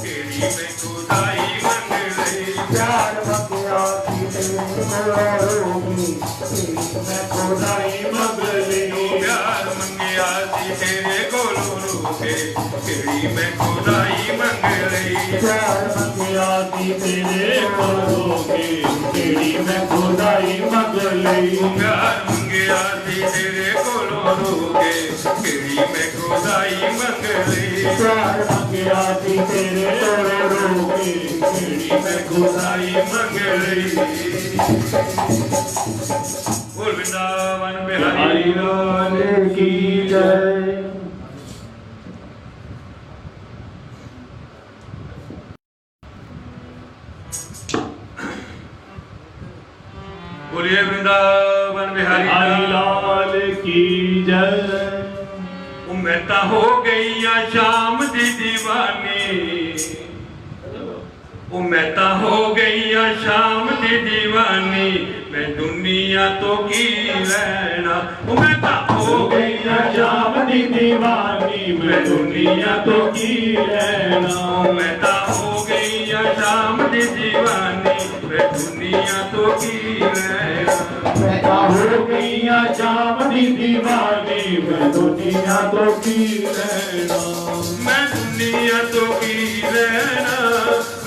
तेरी मैं खुदाई मंग लई। प्यार मंगया सी तेरे कोलों रोके। तेरी मैं खुदाई मंग लई। प्यार मंगया सी तेरे कोलों रोके। तेरी मैं खुदाई मंग लई। प्यार मंगया सी तेरे कोलों रोके। तेरी मैं खुदाई मंग लई। प्यार मंगया सी तेरे कोलों रोके। तेरी मैं खुदाई मंग लई। प्यार मंगया सी तेरे कोलों रोके। तेरी मैं खुदाई मंग लई। बोल वृंदावन बिहारी लाल की जय। बोलिए वृंदावन बिहारी लाल की जय। मैं ता हो गई आ शाम दी दीवानी। मैं ता हो गई आ शाम दी दीवानी। मैं दुनिया तो की लेना। मैं ता हो गई आ शाम दी दीवानी। मैं दुनिया तो की लेना। मैं ता हो गई आ शाम दी दीवानी। गईया शाम दी दीवानी मैं दुनिया तो की लेना मैं दुनिया तो की लेना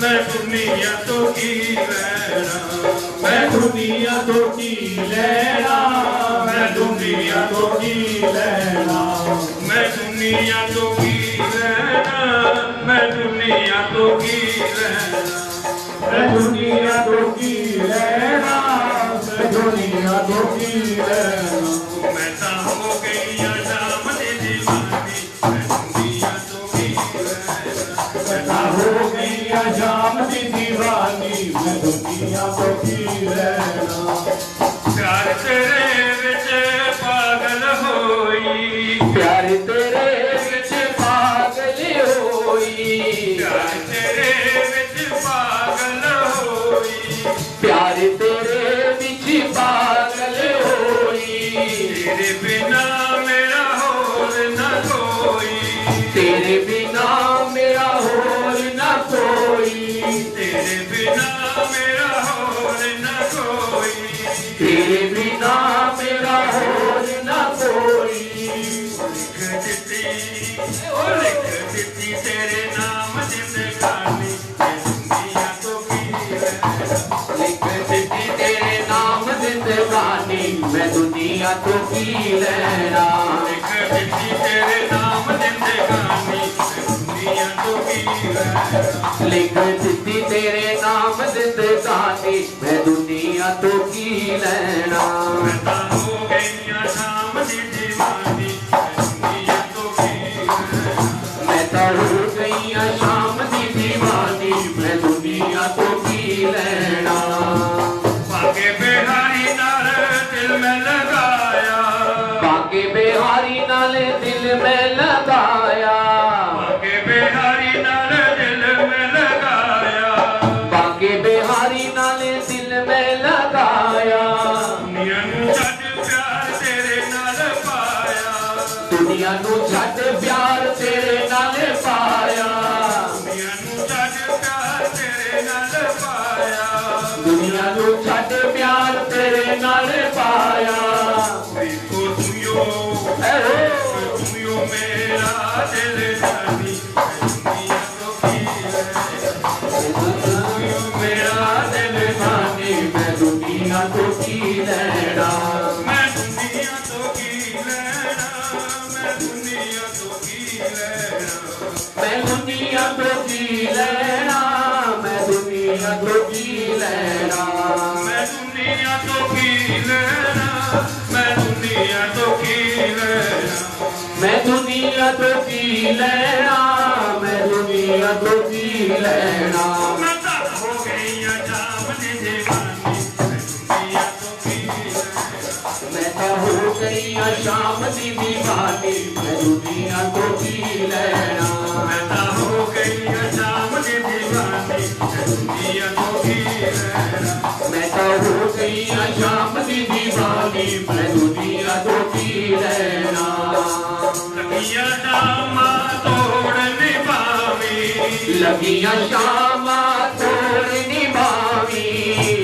मैं दुनिया तो की लेना मैं दुनिया तो की लेना मैं दुनिया तो की लेना मैं दुनिया तो की लेना मैं दुनिया तो की लेना मैं दुनिया तो की लेना मैं दुनिया तो की लेना मैं ता हो गई शाम दी दीवानी मैं दुनिया तो की लेना मैं ता हो गई शाम दी दीवानी मैं दुनिया तो की लेना प्यार तेरे विच पागल होई प्यार तेरे विच पागल होई प्यार तेरे विच पागल होई प्यार तेरे विच पागल होई तेरे बिना मेरा होर न कोई तेरे बिना मेरा होर न कोई तेरे बिना मेरा होर न कोई तेरे बिना मेरा होर न कोई लिख दिती तेरे नाम जिंदगानी मैं दुनिया तो की लेना लिख दिती तेरे नाम जिंदगानी मैं दुनिया तो की लेना लिख दिती तेरे नाम जिंदगानी मैं दुनिया तो की लेना लिख दिती तेरे नाम जिंदगानी मैं दुनिया तो की लेना मैं ता हो गई शाम दी दीवानी मैं दुनिया तो की लेना मैं तो हो गई शाम दी दीवानी मैं दुनिया तो की लेना बाके बिहारी नाल दिल में लगाया बाके बिहारी नाल दिल में लगाया बाके बिहारी नाल दिल में लगाया बाके बिहारी नाल दिल में लगाया दुनिया नू छड्ड प्यार तेरे नाल पाया दुनिया नू छੱਡ प्यार तेरे नाल पाया दुनिया नू छड्ड प्यार तेरे नाल पाया दुनिया नू छੱਡ प्यार तेरे नाल पाया देखो तुयो मेरा दिल जानी दुनिया तो की लेना मेरा दिल जानी मैं दुनिया तो की लेना मैं दुनिया तो की लेना मैं दुनिया तो की लेना मैं दुनिया तो की लेना मैं दुनिया तो की लेना मैं दुनिया तो की लेना मैं दुनिया तो की लेना मैं दुनिया तो की लेना मैं दुनिया तो की लेना मैं ता हो गई शाम दी दीवानी मैं दुनिया तो की लेना मैं तो हो गई शाम दी दीवानी मैं दुनिया तो की लेना मैं ता हो गई शाम दी दीवानी मैं दुनिया तो की लेना मैं तो हो गई शाम दी दीवानी मैं दुनिया तो की लेना लगिया शामा तोड़ निभावी लगिया शामा तोड़ निभावी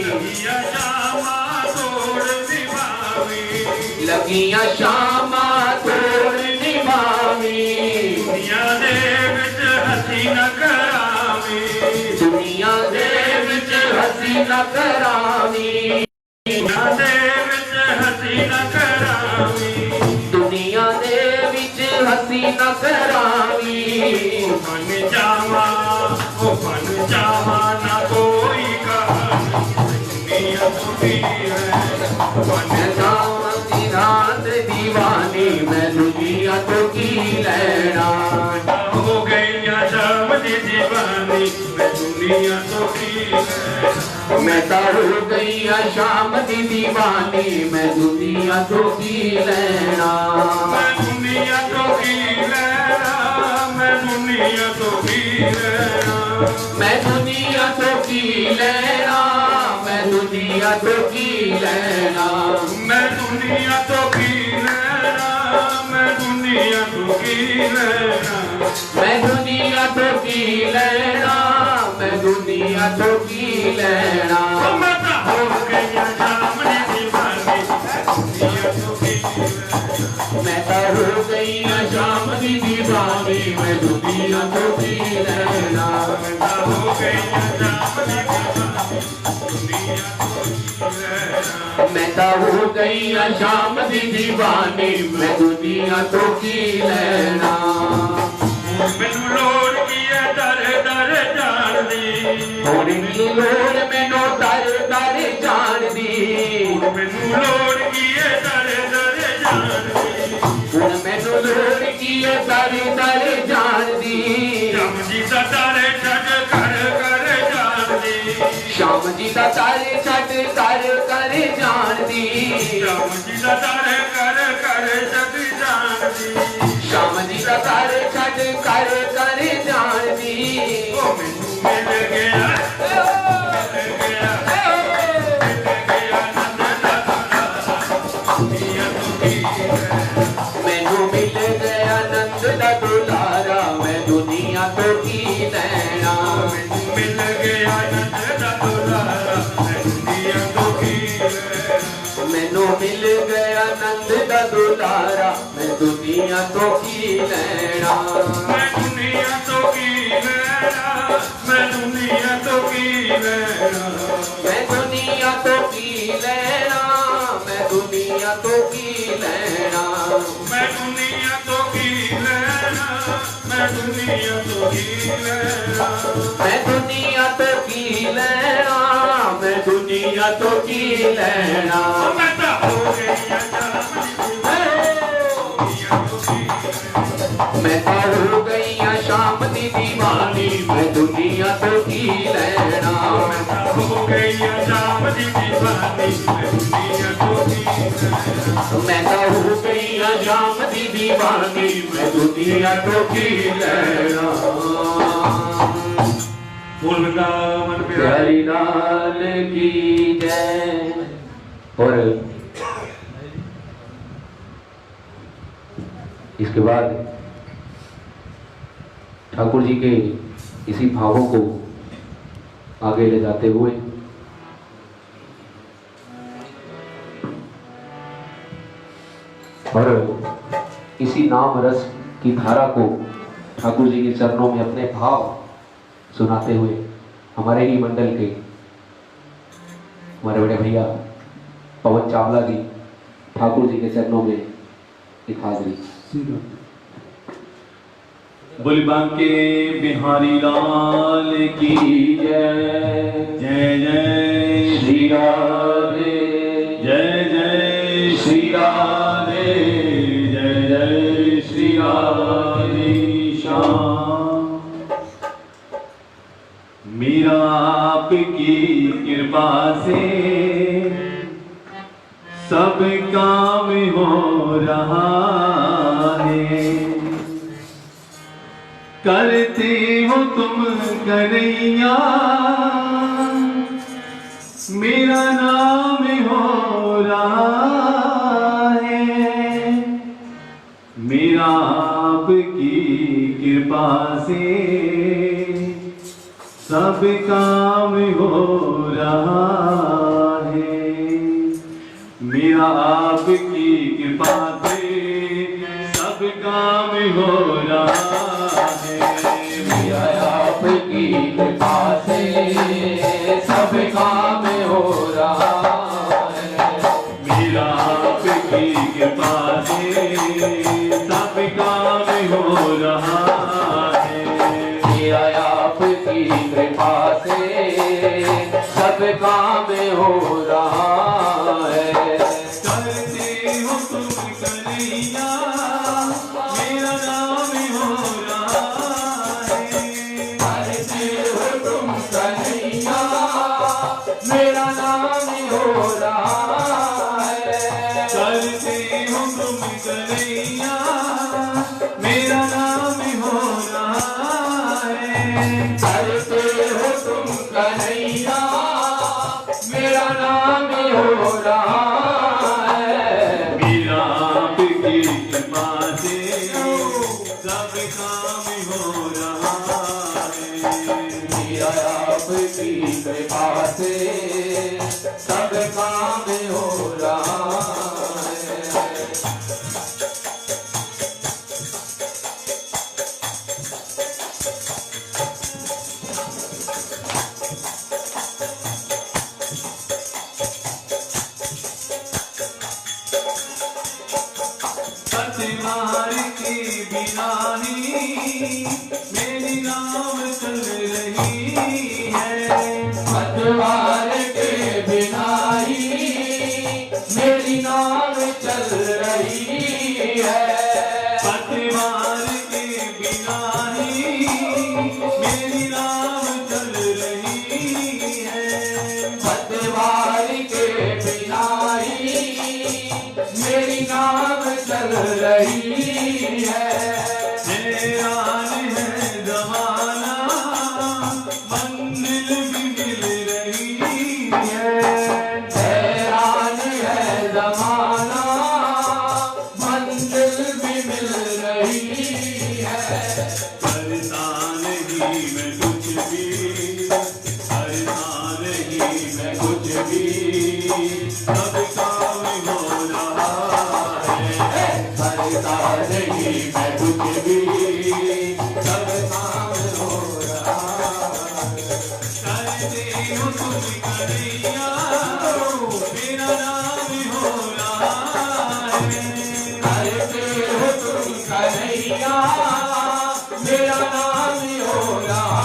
लगिया शामा तोड़ निभावी लगिया शामा तोड़ निभावी दुनिया दे विच हसी न करावी दुनिया दे विच हसी न करावी दुनिया दे विच हसी न करावी दुनिया दे विच हसी न करावी बन जावा ना कोई कहानी दुनिया तो की है बन जावा दी रात दीवानी मैं दुनिया तो की लेना हो गई शाम दी दीवानी मैं दुनिया तो की लेना मैं तो हो गई शाम दी दीवानी मैं दुनिया तो की लेना मैं दुनिया तो की लेना मैं दुनिया तो की लेना मैं दुनिया तो की लेना मैं दुनिया तो की लेना मैं दुनिया तो की लेना मैं दुनिया तो की लेना मैं दुनिया तो की लेना मैं दुनिया तो की लेना मैं तो हो गई शाम दी दीवानी दुनिया तो की लेना हो गई शाम दी दीवानी मैं तो हो गई शाम दी दीवानी मैं दुनिया तो की लेना मैनू लोड़ की है दर दर जान दी थोड़ी लोड़ मैनू दर दर जान दी मैनू लोड़ की है दर दर जान दी मैनू लोड़ की है दर दर जान दी श्याम जी दा तारे छड़ कर कर जान दी श्याम जी दा तारे छड़ कर कर जान दी श्याम जी दा तारे कर कर छड़ जान दी श्याम जी दा तारे छड़ कर कर जान दी ओ मैनू मिल गया मैनू मिल गया नंद दा दुलारा मैं दुनिया तो की लेना मिल गया नंद दा दुलारा मैं दुनिया तो की मैनू मिल गया नंद दा दुलारा मैं दुनिया तो की लेना मैं दुनिया तो की लेना मैं दुनिया तो की लेना मैं दुनिया तो की लेना मैं दुनिया तो की लेना मैं दुनिया तो की लेना मैं दुनिया तो की लेना मैं दुनिया तो की लेना मैं दुनिया तो की लेना मैं तो हो गई मैं तो हो गई शाम दी दीवानी मैं दुनिया तो की लेना हो गई शाम दी दीवानी मैं दुनिया तो की मैं तो हो गई शाम दी दीवानी मैं दुनिया तो की लेना बोल वृंदावन प्यारी लाल की जय। और इसके बाद ठाकुर जी के इसी भावों को आगे ले जाते हुए और इसी नाम रस की धारा को ठाकुर जी के चरणों में अपने भाव सुनाते हुए हमारे ही मंडल के हमारे बड़े भैया पवन चावला जी ठाकुर जी के चरणों में एक हाजरी। बोल बांके बिहारी लाल की जय जय जय श्री राधे जय जय श्री राधे जय जय श्री राधे श्याम मेरा आपकी कृपा से सब काम हो रहा है करते हो तुम कन्हैया मेरा नाम हो रहा है मेरा आपकी कृपा से सब काम हो रहा है मेरा आपकी कृपा से सब काम हो रहा है मेरा आपकी कृपा से सब काम हो रहा है मेरा आपकी कृपा से सब काम हो रहा है मेरा आपकी कृपा से सब काम हो रहा है करते हो तुम कन्हैया मेरा नाम हो रहा है करते हो तुम कन्हैया मेरा नाम हो रहा है करते हो तुम कन्हैया मेरा नाम हो रहा है करते हो तुम कन्हैया मेरा नाम हो रहा है मेरा आपकी कृपा से सब काम हो रहा है मेरा आपकी कृपा से सब काम हो रहा है पतवार के बिना ही मेरी नाव चल रही है। पतवार के बिना ही मेरी नाव चल रही है। पतवार के बिना ही मेरी नाव चल रही है। पतवार के बिना ही मेरी नाव चल रही है। हैरान है जमाना मंजिल भी मिल रही है। हैरान है जमाना मंजिल भी मिल रही है। करता नहीं मैं कुछ भी, करता नहीं मैं कुछ भी, सब काम हो रहा है। करता नहीं मैं कुछ भी, सब काम हो रहा है। करते हो तुम कन्हैया, मेरा नाम हो रहा है। करते हो तुम कन्हैया, मेरा नाम हो रहा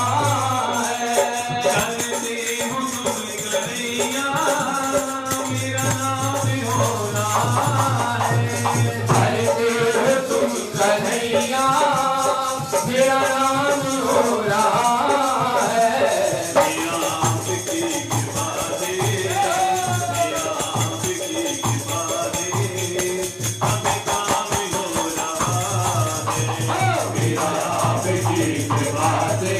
है। करते हो तुम कन्हैया, मेरा नाम हो रहा है। करते हो तुम कन्हैया, मेरा नाम हो रहा है। मेरा आपकी कृपा से, मेरा आपकी कृपा से, हमें काम हो रहा है। मेरा आपकी कृपा से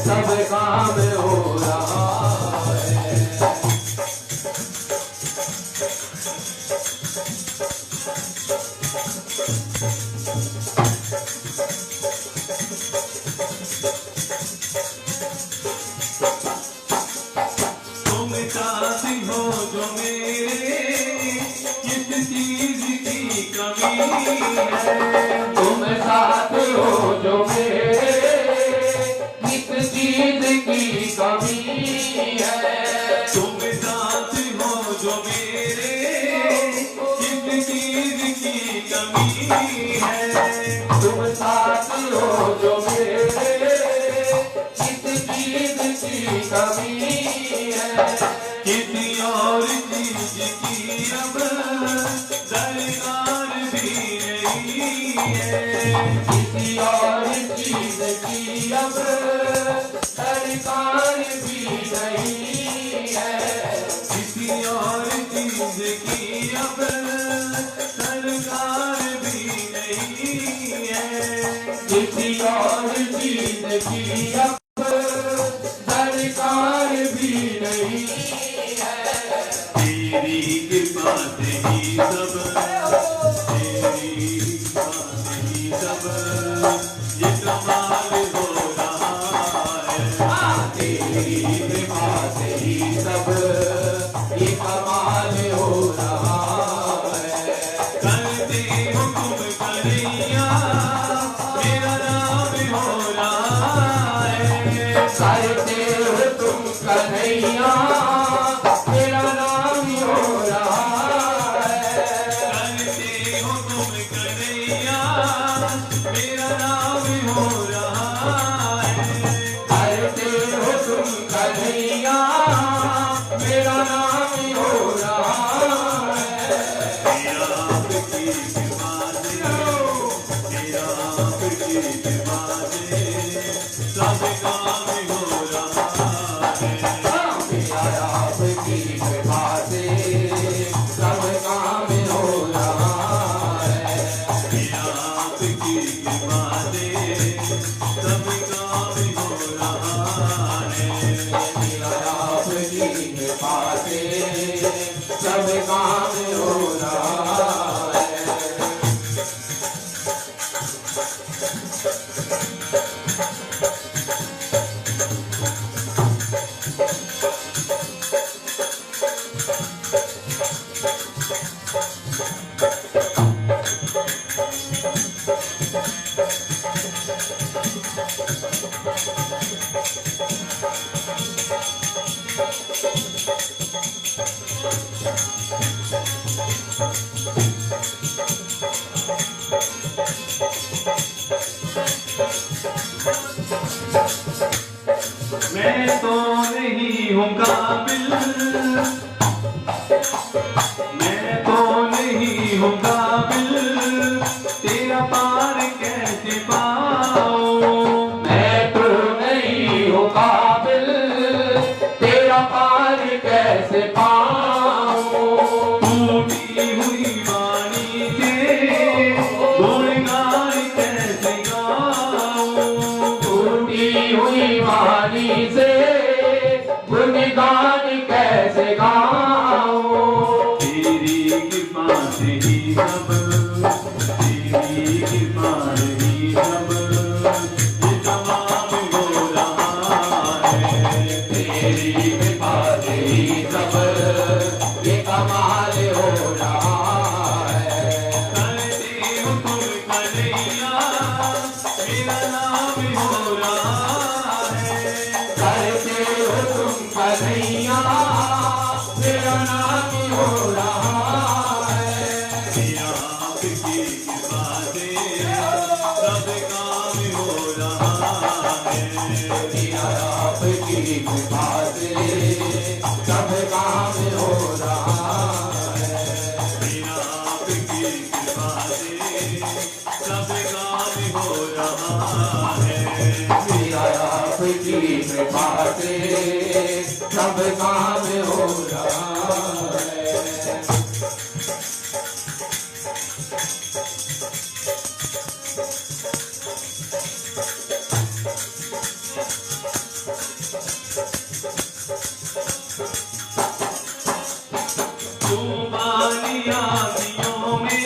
सब काम हो रहा है। तुम साथी हो जो मेरे, किस चीज की कमी है। तुम साथ हो जो मेरे, किस चीज की कमी है। तुम साथ हो जो मेरे, किस चीज की कमी है। तुम साथ हो जो मेरे, किस चीज की कमी है। किसी और चीज की अब दरकार भी नहीं है। किसी और चीज की अब दरकार भी नहीं है। किसी और चीज की अब दरकार भी नहीं है। किसी और चीज की अब दरकार भी नहीं है। तेरी कृपा से ही सब, तेरी कृपा से ही सब ये कमाल हो रहा है। तेरी कृपा से ही सब ये कमाल हो रहा है। करते हो तुम कन्हैया, मेरा नाम हो रहा है। करते हो तुम कन्हैया, मेरा नाम हो रहा है। करते हो मैं तो नहीं हूँ काबिल, मैं तो नहीं हूँ काबिल, तेरा पार कैसे पाऊँ। मैं तो नहीं हूँ काबिल, तेरा पार कैसे पाऊँ। टूटी हुई वाणी से गुणगान कैसे गाऊँ। टूटी हुई वाणी से गुणगान कैसे गाऊँ। तेरी कृपा से ही सब, तेरी कृपा से ही सब, ये तमाम हो रहा है। तेरी कृपा से ही सब ये कमाल हो रहा है। करते हो तुम कन्हैया, मेरा नाम हो रहा है। करते हो तुम कन्हैया, मेरा नाम हो रहा है। मेरा आपकी कृपा से सब काम हो रहा है। मेरा आपकी कृपा से सब काम हो रहा है। मेरा आपकी कृपा से सब काम हो रहा है। मेरा आपकी कृपा से सब काम हो रहा है। तूफानी आंधियों में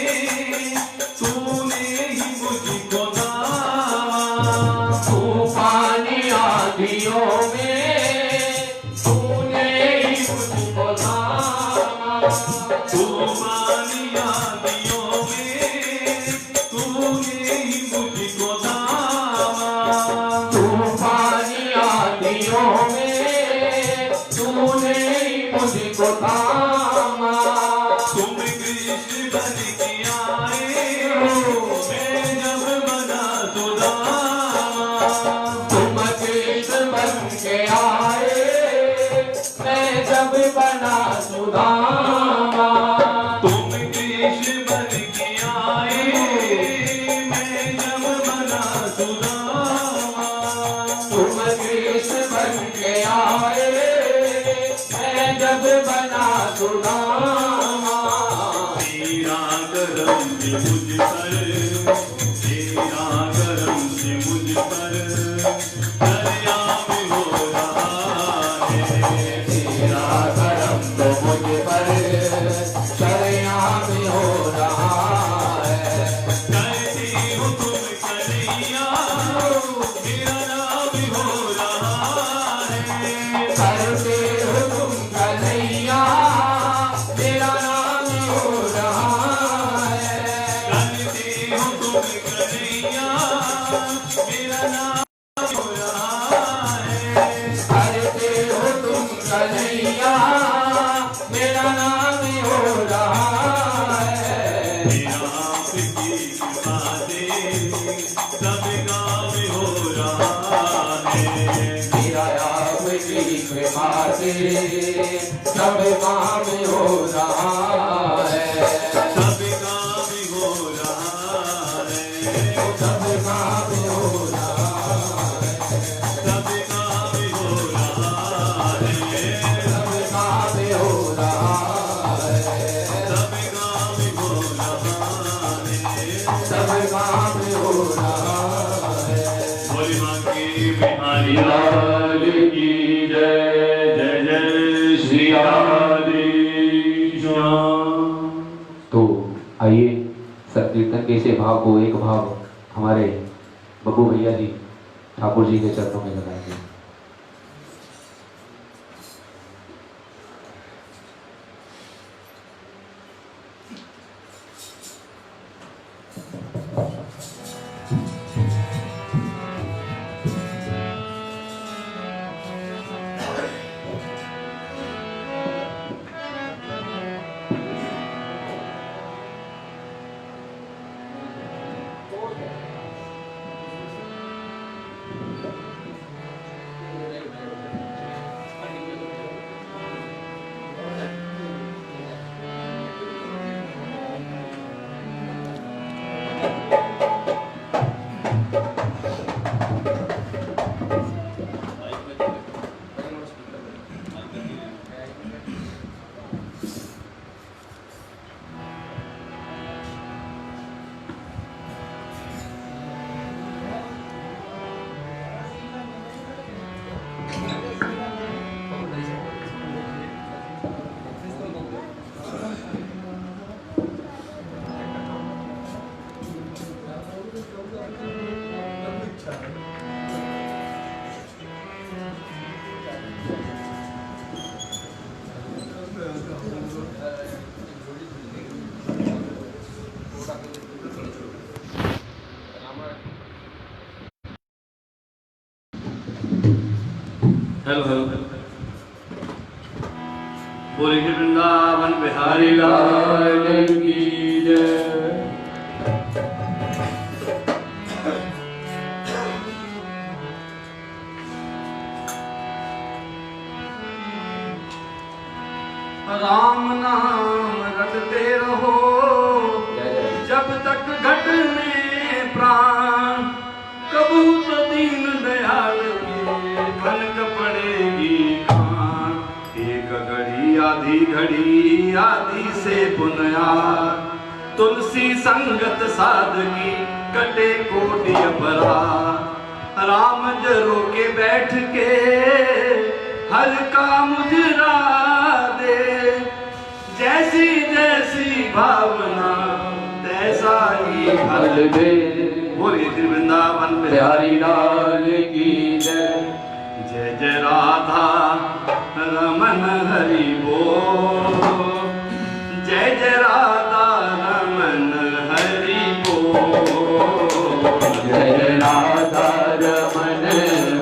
तूने ही मुझको दावा। तूफानी आंधियों में तूने ही मुझको थामा। तूफानी आंधियों में तूने ही मुझको दावा। तूफानी आंधियों में तूने ही मुझको थामा। तुम कृष्ण बन के आए मैं जब बना सुदामा। तुम कृष्ण बन के आए मैं जब बना सुदामा। तुम कृष्ण बन के आए मैं जब बना सुदामा। तुम कृष्ण बन के आए मैं जब बना सुदामा। तेरा करम से मुझ पर, तेरा करम से मुझ पर दरियाम हो रहा है। तेरा करम तो मुझ पर शरयाम हो रहा है। करते हो तुम कन्हैया, मेरा नाम हो रहा है। करते हो तुम कन्हैया, मेरा नाम हो रहा है। करते हो तुम कन्हैया, मेरा नाम हो रहा है। करते हो तुम कन्हैया, मेरा नाम हो रहा है। मेरा आपकी कृपा से सब काम हो रहा है। मेरा आपकी कृपा से सब काम हो रहा है। सब काम हो रहा है। सब काम हो रहा है। सब काम हो रहा है। सब काम हो रहा है। सब काम हो रहा है। सब काम हो रहा है। बोली बांके बिहारी लाल की जय। जय जय श्री राधे श्याम। तो आइए संकीर्तन के इसे भाव को एक भाव हमारे बब्बू भैया जी ठाकुर जी के चरणों में लगाएंगे। हेलो हेलो बोले कि वृंदावन बिहारी लाल की जय। राम नाम रटते रहो जब तक घट में प्राण, कबू तो दीन दयाल के कनक पड़ेगी कान। एक घड़ी आदि से पुनया, तुलसी संगत सादगी कटे कोटि अपराध। राम जरो के बैठ के हल्का मुजरा दे, जैसी जैसी भावना तैसा ही फल दे। बोलिए श्री वृंदावन बिहारी लाल की जय। जय जय राधा रमन हरि बोल, जय जय राधा रमन हरि बोल, जय जय राधा रमन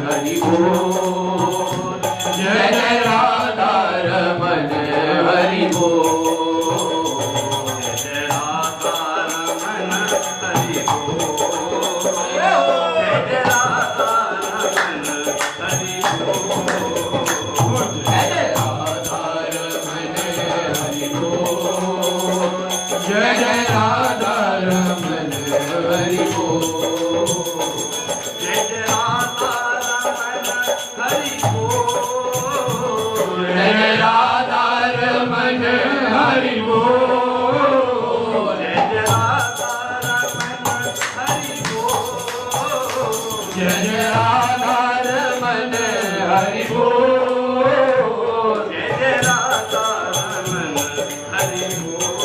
हरि बोल, जय जय राधा रमन हरि बोल, जय जय राधा रमन हरि बोल, जय जय राधा रमन हरि बोल, जय जय राधा रमन हरि बोल, जय जय राधा रमन हरि बोल, जय जय राधा रमन हरि बोल, जय जय राधा रमन हरि बोल, जय जय राधा रमन हरि बोल, जय जय राधा रमन हरि बोल, जय जय राधा रमन हरि बोल,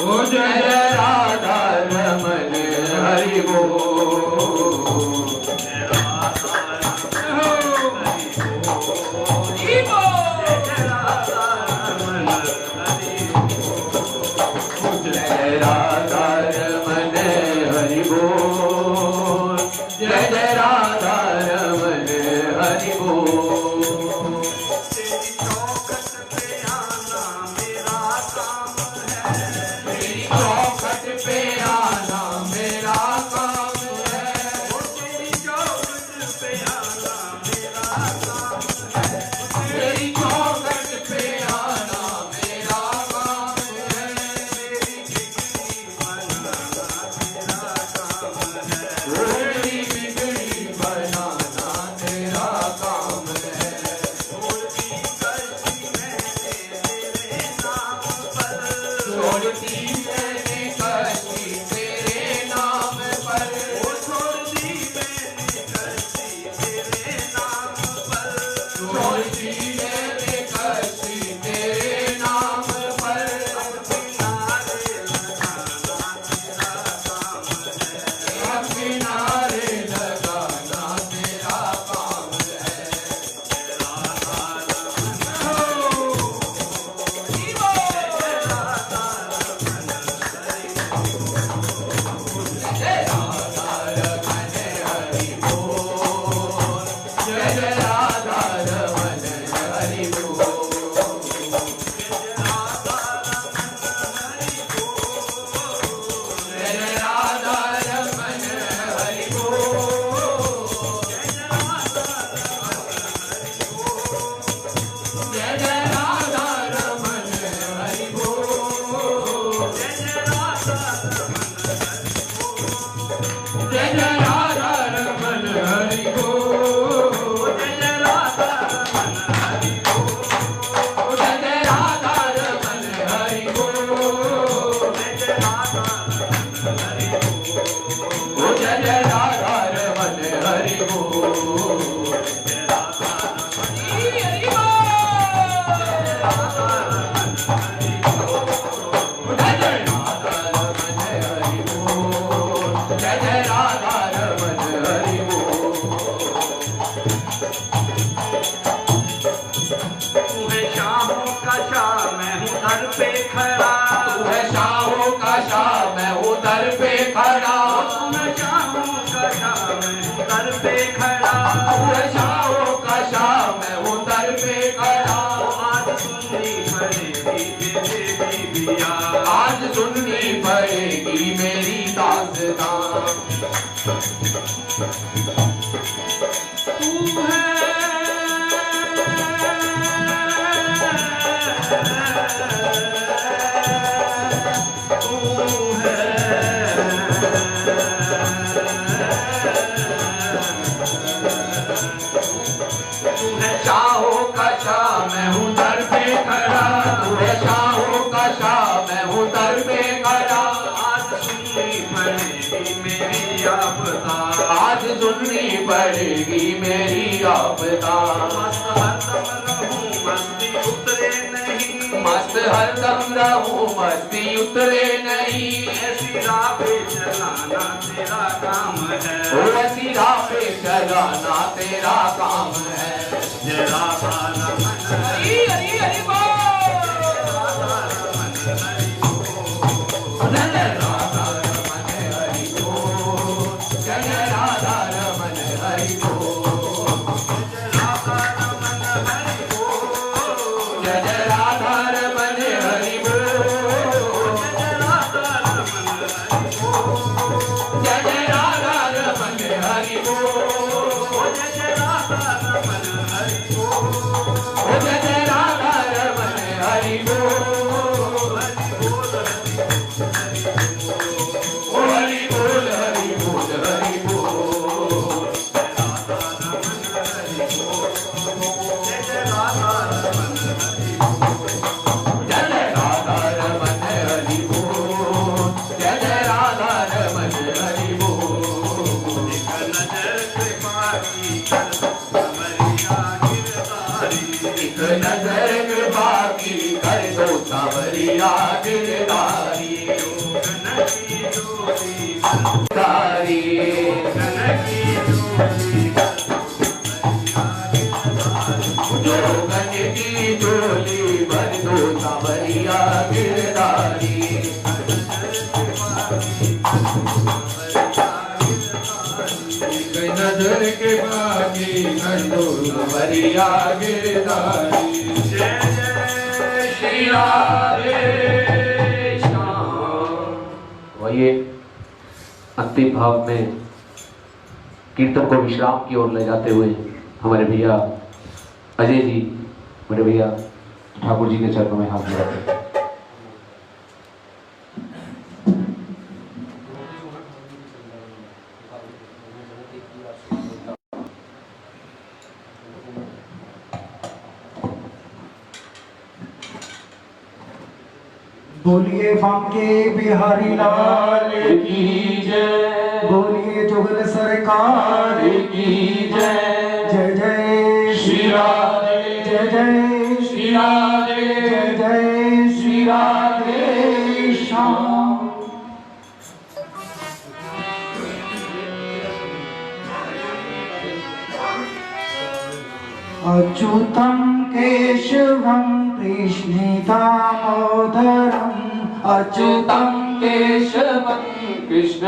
ओ जय जय राधा रमन हरि बोल, जय राधा रमन हरि बोल, जय जय राधा रमन हरि बोल, जय जय राधा रमन हरि बोल, तेरी चौखट पे आना मेरा काम है, तेरी चौखट पे आना मेरा काम दर पे खड़ा, मैं शाहों का शाह मैं हूँ दर पे खड़ा। शाहों का शाह मैं हूँ दर पे खड़ा। आज सुननी पड़ेगी मेरी बीबिया, आज सुननी पड़ेगी मेरी दास्तां। तू है शाहों का शाह मैं हूँ दर पे खड़ा, तू है शाहों का शाह मैं हूँ दर पे खड़ा। आज सुननी पड़ेगी मेरी आपदा, आज सुननी पड़ेगी मेरी आपदा। मस्त हरदम रहूं मस्ती उतरे नहीं, मस्त हरदम रहूं मस्ती उतरे नहीं। ऐसी राह पे चलाना तेरा काम है, ओ ऐसी राह पे चलाना तेरा काम है। जरा सारा मन हरि हरि हरि बोल, राधा रमन हरि बोल, जय राधा रमन हरि बोल, जय राधा रमन हरि बोल, राधा रमन हरि बोल, जय राधा रमन हरि बोल, राधा रमन हरि बोल, जय राधा रमन हरि बोल, जय राधा रमन हरि बोल, जय राधा रमन हरि बोल। हरि बोल हरि बोल हरि बोल, जय राधा रमन हरि बोल, जय राधा रमन हरि बोल। नजर कृपा की कर समरिया गिरधारी, एक नजर कृपा की कर दो सांवरिया गिरधारी। गगन की जोड़ी तारी गगन की जोड़ी जोगन की चोली भर दो सांवरिया गिरधारी। एक नजर के बाकी कर दो सांवरिया गिरधारी। जय जय श्री राधे श्याम। वही अंतिम भाव में कीर्तन को विश्राम की ओर ले जाते हुए हमारे भैया अजय जी, मेरे भैया ठाकुर जी के चरणों में हाथ मिलाते हैं। बोलिए बांके बिहारी लाल की जय, बोलिए जुगल सरकार की जय। जय जय श्री राधे जय जय श्री राधे जय जय श्री राधे श्याम। अच्युतं केशवं कृष्णे दामोदरम् अच्युतं केशवं कृष्ण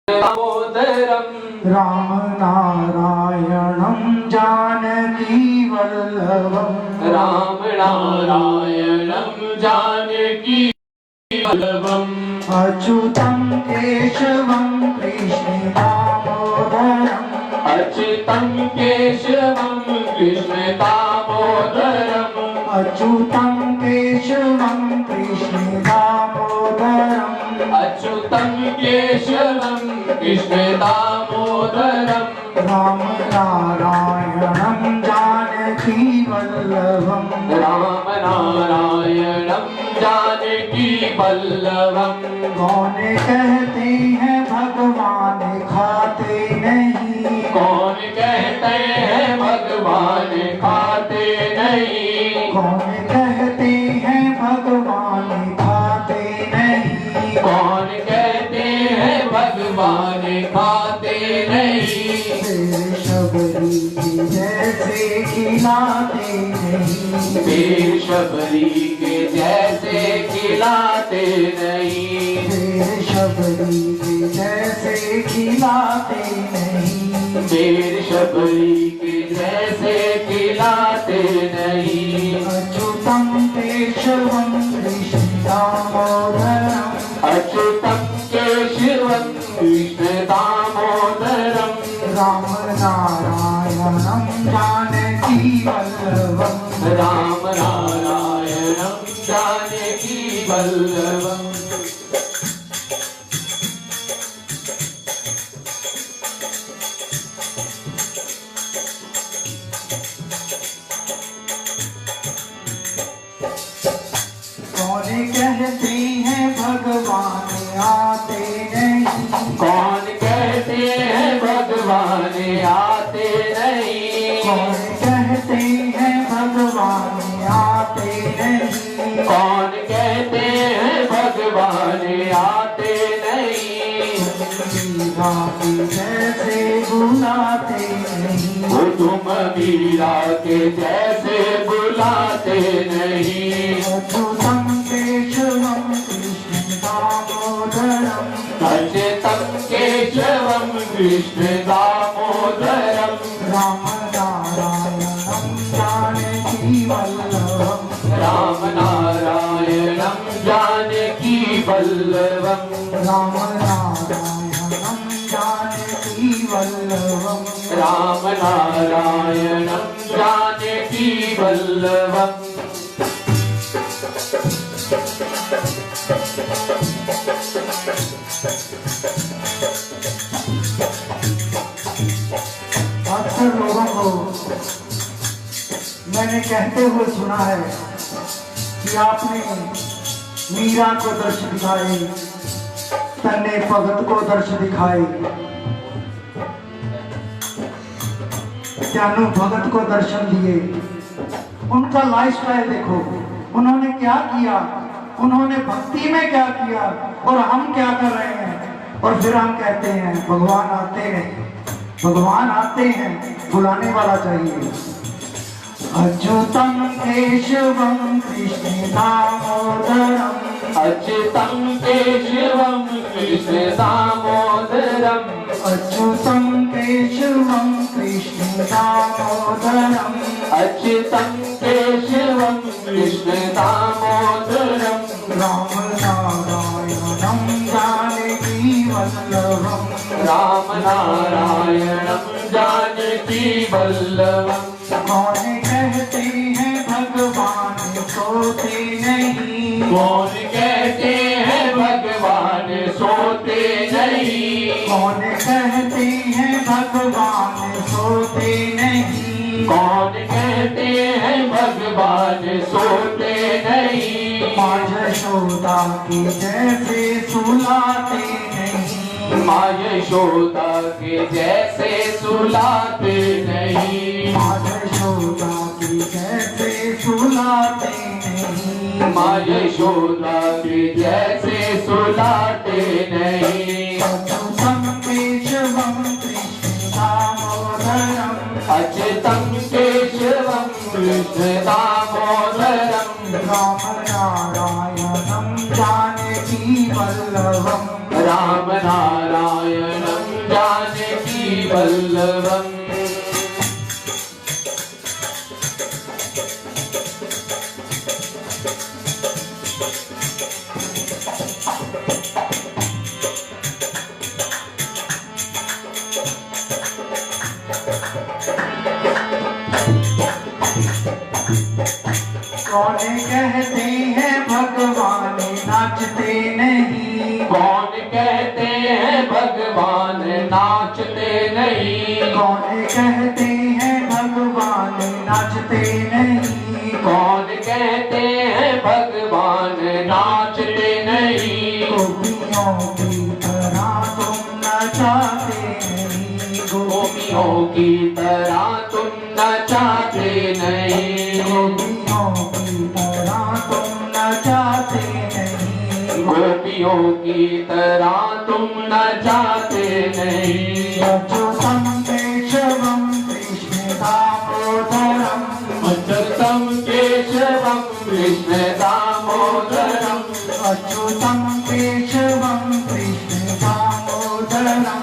दामोदरम् राम नारायणं जानकी वल्लभम् राम नारायणं जानकी वल्लभम् अच्युतं केशवं कृष्णे दामोदरम् अच्युतं केशवं कृष्ण दामोदरम् अच्युतं केशवं कृष्णे दामोदरम् अच्युतं केशवं कृष्ण दामोदरम् राम नारायणं जानकी वल्लभम् राम नारायणं जानकी वल्लभम्। कौन कहते हैं भगवान खाते नहीं, कौन कहते हैं भगवान खाते नहीं, कौन कहते हैं भगवान खाते नहीं, कौन कहते हैं भगवान खाते नहीं। शेर शबरी की जैसे खिलाते नहीं, वीर शबरी के जैसे खिलाते नहीं, वीर शबरी के जैसे खिलाते नहीं, वीर शबरी के जैसे खिलाते नहीं। अच्युतम केशवम कृष्ण दामोदरम, अच्युतम केशवम कृष्ण दामोदरम, राम नारायणम जानकी वल्लभम, राम नारायणम जानकी वल्लभम। कौन कहते हैं भगवान आते नहीं, कौन कहते हैं भगवान आते नहीं, कौन कहते हैं भगवान आते नहीं, कौन कहते हैं भगवान आते नहीं। मीरा के जैसे बुलाते नहीं, वो तुम मीरा के जैसे बुलाते नहीं। अच्युतम केशवम कृष्ण दामोदरम, अच्युतम केशवम कृष्ण दामोदरम, राम नारायणम जानकी वल्लभम, राम नारायणम जानकी वल्लभम, राम नारायणम जानकी वल्लभम, राम नारायणम जानकी वल्लभम। अक्सर लोगों को मैंने कहते हुए सुना है कि आपने मीरा को दर्श दिखाए, तन्ने भगत को दर्श दिखाए, त्यानु भगत को दर्शन दिए। उनका लाइफस्टाइल देखो, उन्होंने क्या किया, उन्होंने भक्ति में क्या किया और हम क्या कर रहे हैं। और फिर हम कहते हैं भगवान आते हैं, भगवान आते हैं, बुलाने वाला चाहिए। अच्युतम केशवम कृष्ण दामोदरम, अच्युतम केशवम कृष्ण दामोदरम, अच्युतम केशवम कृष्ण दामोदरम, अच्युतम केशवम कृष्ण दामोदरम, राम नारायणम जानकी वल्लभम, राम नारायणम जानकी वल्लभम। कौन कहते हैं भगवान सोते नहीं, कौन कहते हैं भगवान सोते नहीं, कौन कहते हैं भगवान सोते नहीं, कौन कहते हैं भगवान सोते नहीं। माँ यशोदा की जैसे सुलाते नहीं, माँ यशोदा के जैसे सुलाते नहीं, माँ यशोदा की जैसे सुलाते नहीं, माँ यशोदा के जैसे सुलाते नहीं। अच्युतम केशवम कृष्ण दामोदरम, अच्युतम केशवम कृष्ण दामोदरम, राम नारायणम जानकी वल्लभम, राम नारायणम जानकी वल्लभम। कौन कहते हैं भगवान नाचते नहीं, कौन कहते हैं भगवान नाचते नहीं, कौन कहते हैं भगवान नाचते नहीं, कौन कहते हैं भगवान नाचते नहीं। गोपियों की तरह तुम नचाते नहीं, गोपियों की तरह तुम नचाते नहीं, गोपियों की तरह तुम नचाते नहीं, गोपियों की तरह तुम नचाते नहीं। अच्युतम केशवम कृष्ण दामोदरम, अच्युतम केशवम कृष्ण दामोदरम अच्युतम केशवम कृष्ण दामोदरम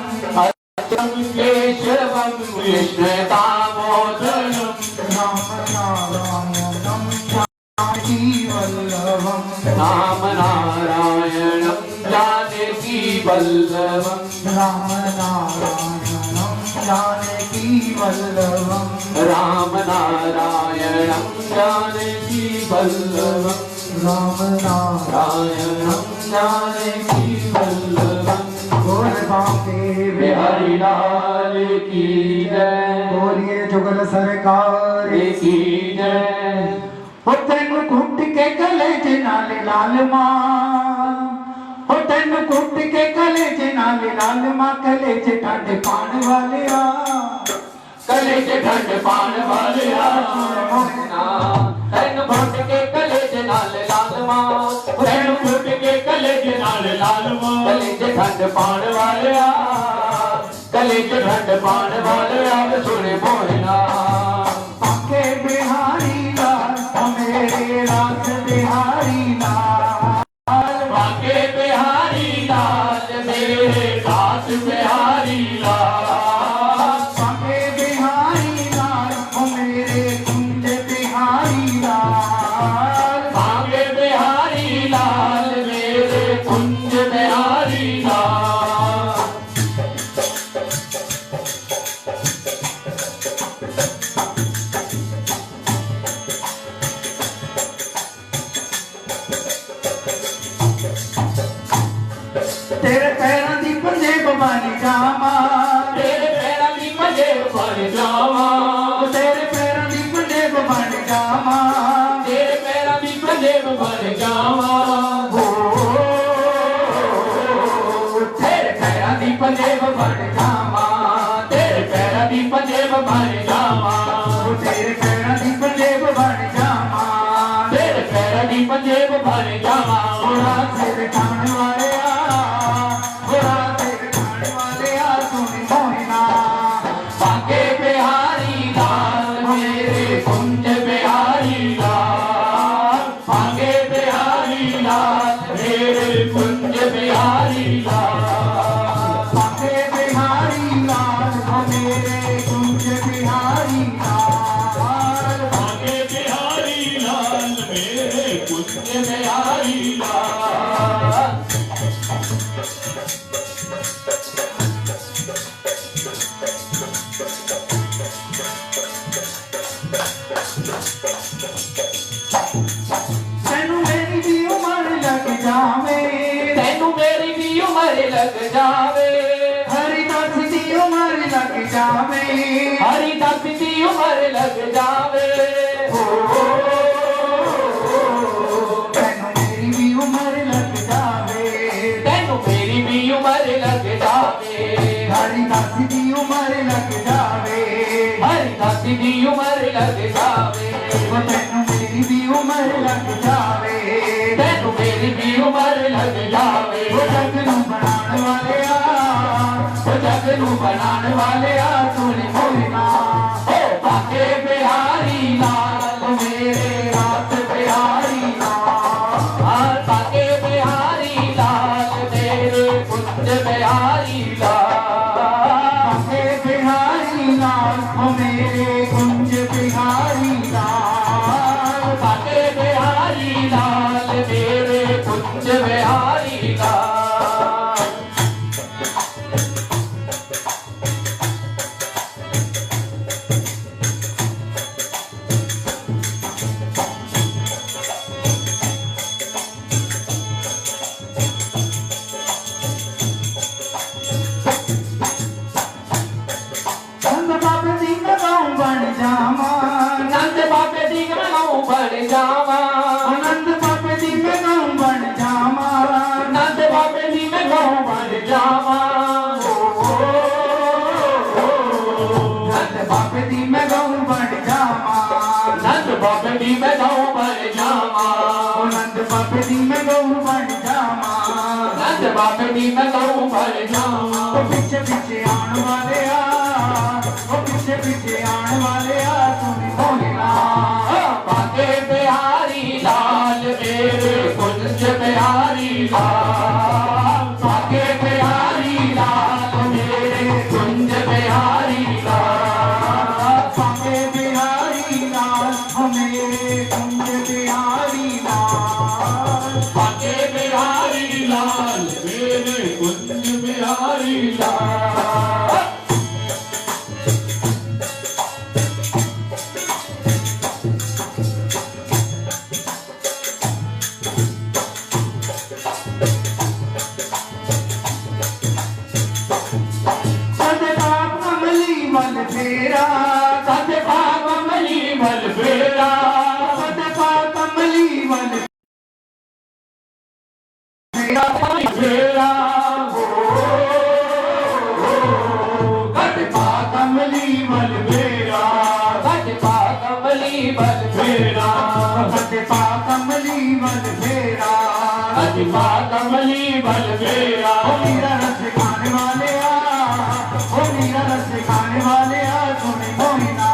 केशवम कृष्ण दामोदरम राम नारायणम जानकी वल्लभम राम नारायणम जानकी वल्लभम राम नारायणम जानकी वल्लभम राम नारायणम जानकी वल्लभम राम नारायणम जानकी वल्लभम बोल बांके बिहारी लाल की जय बोलिए जुगल सरकार की जय हो तेन कुट के गले च नाल लाल मां हो तेन कुट के गले च नाल लाल मां गले च ठंड पान वाले आ कले च ठंड पान वाले तैन फुट के कले च नाल लाल मां तैन फुट के कले च नाल लाल मां कले च ठंड पान वाले कले च ठंड पान वाले सुने मोहना पाके बिहारी लाल ओ मेरे रास बिहारी लाल बाके बिहारी लाल मेरे दास बिहारी लाल पाके बिहारी लाल ओ मेरे कुंज बिहारी लाल बाके बिहारी लाल मेरे कुंज बिहारी लाल तेरे पैरों दी पंजेब बन जावा तेरे पैरां दी पंजेब बन जावा तेरे पैरों दी पंजेब बन जावा तेरे पैरां दी पंजेब बन जावा तेरे पैरां दी पंजेब बन जावा तेरे पैरां दी पंजेब बन जावा तेरे पैरों दी पंजेब बन जावा तेरे पैरां दी पंजेब बन जावा घोड़ा तेरे खाने वाले घोड़ा तेरे खाने वाले सुनी मोहिना बाके बिहारी लाल मेरे कुंज बिहारी लाल बाके बिहारी लाल मेरे कुंज बिहारी लाल पाके बिहारी लाल ओ मेरे कुंज बिहारी लाल बाके बिहारी लाल मेरे कुंज बिहारी लाल तेनू मेरी भी उम्र लग जावे तेनू मेरी भी उम्र लग जावे हरिदास दी उम्र लग जावे हरिदास दी उम्र लग जावे तेनू मेरी भी उम्र लग जावे तेनू मेरी भी उम्र लग जावे हरिदास दी उम्र लग जावे हरिदास दी उम्र लग जावे वो तेनू मेरी भी उम्र लग जावे तेनू मेरी भी उम्र लग जावे वो जग नू बनाने वाले ओ जग नू बनाने वाले सुनी मोहिना ओ बाके बिहारी लाल मेरे रात बिहारी लाल बाके बिहारी लाल मेरे कुंज बिहारी लाल पाके बिहारी लाल ओ मेरे कुंज बिहारी लाल बाके बिहारी लाल मेरे कुंज बिहारी लाल संत बाबे दी गाँव बन जावा नंद बाबे दी गाँव बन जावा आनंद बाबे दी गाँव बन जावा नंद बाबे दी गाँव बन जावा नंद बाबे दी गाँव बन जावा नंद बाबे दी गाँव बन जावा नंद बाबे दी गाँव बन जावा नंद बाबे दी गाँव बन जावा ओ पीछे पीछे आने वाले ओ पीछे पीछे आने वाले सुनी मोहिना बाके बिहारी लाल। फेरा सदका कमली बल फेरा, सदका कमली बल फेरा फेरा सदका कमली बल फेरा, सदका कमली बल फेरा, सदका कमली बल फेरा सदका कमली बल फेरा। ओ मीरा रस खाने वाले आ, ओ मीरा रस खाने वाले आ, सुने मोहिना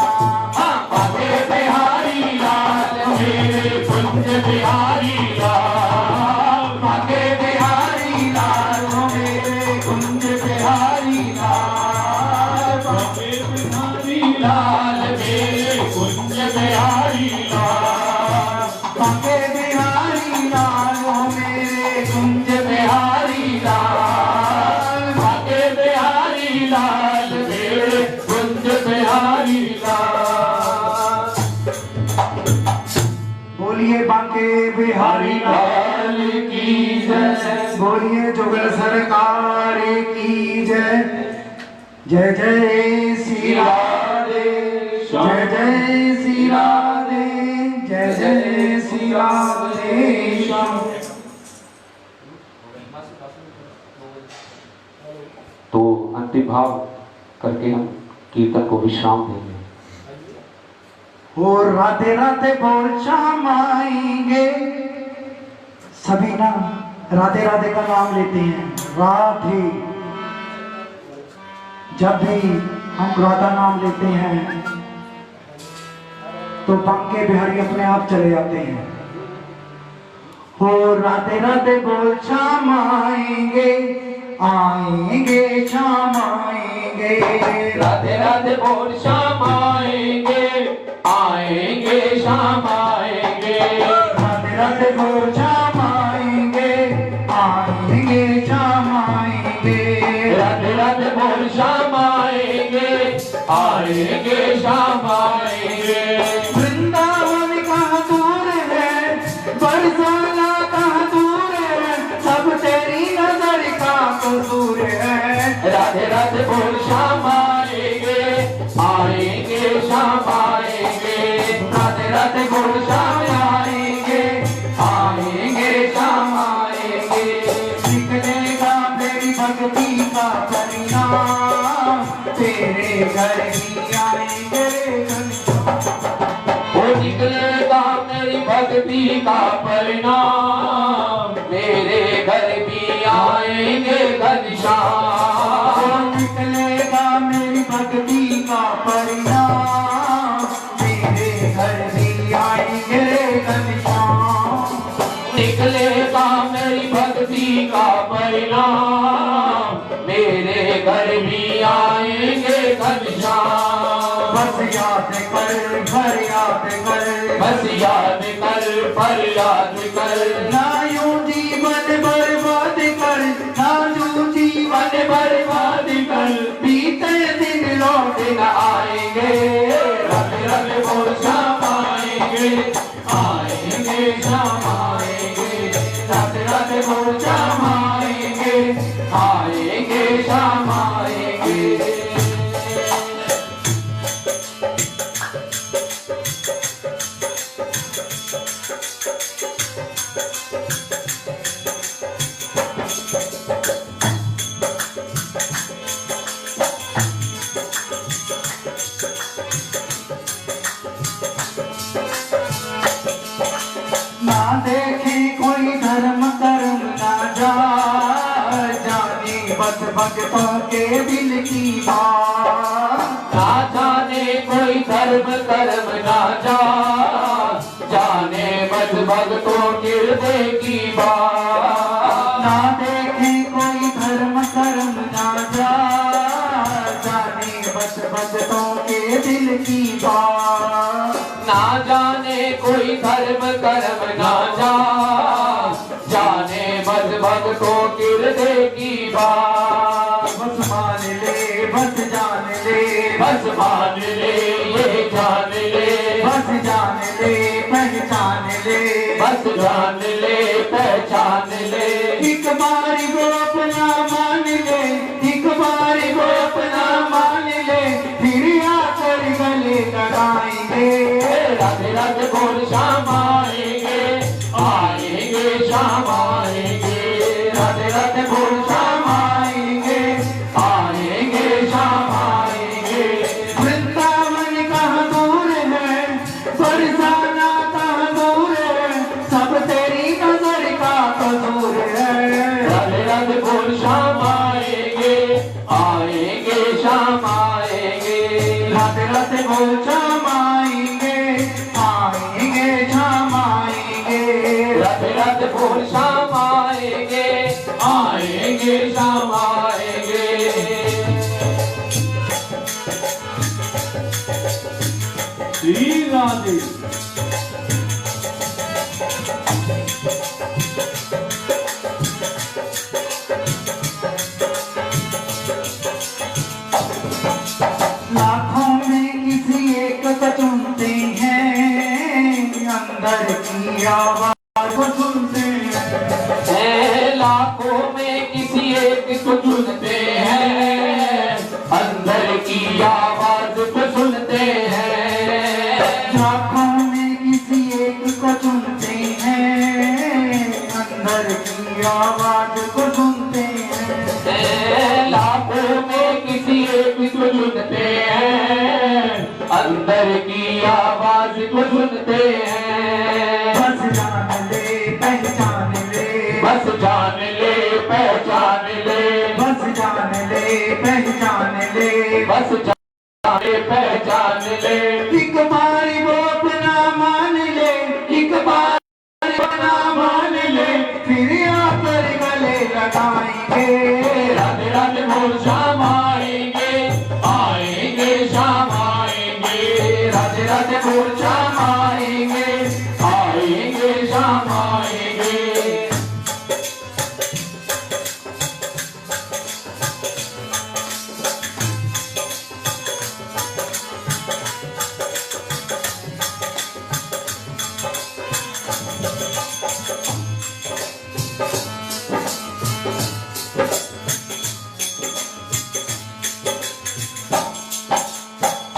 बाके बिहारी लाल मेरे कुंज बिहारी लाल, बाके बिहारी लाल मेरे कुंज बिहारी लाल, बाके बिहारी लाल मेरे कुंज बिहारी लाल, बाके बिहारी लाल हो मेरे कुंज बिहारी लाल, बाके बिहारी लाल मेरे कुंज बिहारी लाल। बोलिए बांके बिहारी लाल की जय, बोलिए जुगल सरकार की जय। जय जय श्री राधे, जय जय श्री राधे, जय जय श्री राधे। तो अंतिम भाव करके हम कीर्तन को विश्राम देंगे। और राधे राधे बोल शाम आएंगे, सभी ना राधे राधे का नाम लेते हैं। राधे, जब भी हम राधा नाम लेते हैं तो बांके बिहारी अपने आप चले जाते हैं। हो राधे राधे बोल शाम आएंगे, आएंगे शाम आएंगे, राधे राधे बोल शाम आएंगे, आएंगे शाम आएंगे, राधे राधे बोल शाम आएंगे, आएंगे शाम आएंगे, राधे राधे बोल शाम आएंगे, आएंगे शाम आएंगे। वृंदावन कहाँ दूर है, बरसाना कहाँ दूर है, सब तेरी नजर का कसूर है। राधे राधे बोल शाम आएंगे, आएंगे शाम आएंगे, राधे राधे बोल शाम आएंगे, आएंगे शाम आएंगे। निकलेगा मेरी भक्ति का परिणाम, तेरे घर ही आएंगे घनश्याम। वो निकलेगा मेरी भक्ति का परिणाम, मेरे घर भी आएंगे घनश्याम। निकलेगा मेरी भक्ति का परिणाम, मेरे घर भी आएंगे घनश्याम। निकलेगा मेरी भक्ति का परिणाम, मेरे घर भी आएंगे घनश्याम। बस याद कर, घर याद कर, बस याद कर, पर याद कर, ना यूं जीवन बर्बाद कर, ना यूं जीवन बर्बाद कर, बीते दिन लौट दिन आएंगे। राधे राधे बोल शाम आएंगे, आएंगे शाम आएंगे, राधे राधे बोल शाम आएंगे, आएंगे शाम आएंगे। ना देखे कोई धर्म कर्म ना जाने, बस भक्तों के दिल की बात। ना जाने कोई धर्म कर्म ना जाने, बस भक्तों के हृदय की बात। ना देखे कोई धर्म कर्म ना जाने, बस भक्तों के दिल की बात। ना जाने कोई धर्म कर्म ना जाने, बस भक्तों के हृदय की बात। मान ले ये जान ले, बस जान ले पहचान ले, बस जान ले पहचान ले। एक बारी वो अपना मान ले, एक बारी वो अपना मान ले, फिर आकर गले लगाएंगे। राधे राधे बोल श्याम आएंगे, आएंगे श्याम आएंगे। राधे राधे बोल श्याम आएंगे, आएंगे श्याम आएंगे। वृंदावन कहाँ दूर है, बरसाना कहाँ दूर है, सब तेरी नजर का कसूर है। राधे राधे बोल श्याम आएंगे, आएंगे श्याम आएंगे। राधे राधे बोल श्याम आएंगे, आएंगे श्याम आएंगे। राधे राधे बोल श्याम आएंगे, आएंगे श्याम आएंगे। श्री राधे। लाखों में किसी एक को चुनते हैं, अंदर की आवाज को सुनते हैं। लाखों में किसी एक को चुनते हैं, अंदर की आवाज को सुनते हैं। लाखों में किसी एक को चुनते हैं, अंदर की आवाज को सुनते हैं। लाखों में किसी एक को चुनते हैं, अंदर की आवाज को सुनते हैं। बस जान ले पहचान ले, बस जान ले पहचान ले, बस जान ले पहचान ले, बस जान ले पहचान ले। एक बारी वो अपना मान ले, एक बारी अपना मान ले, फिर आकर गले लगाएंगे। राधे राधे बोल श्याम आएंगे, आएंगे श्याम आएंगे। राधे राधे बोल श्याम आएंगे, आएंगे श्याम आएंगे।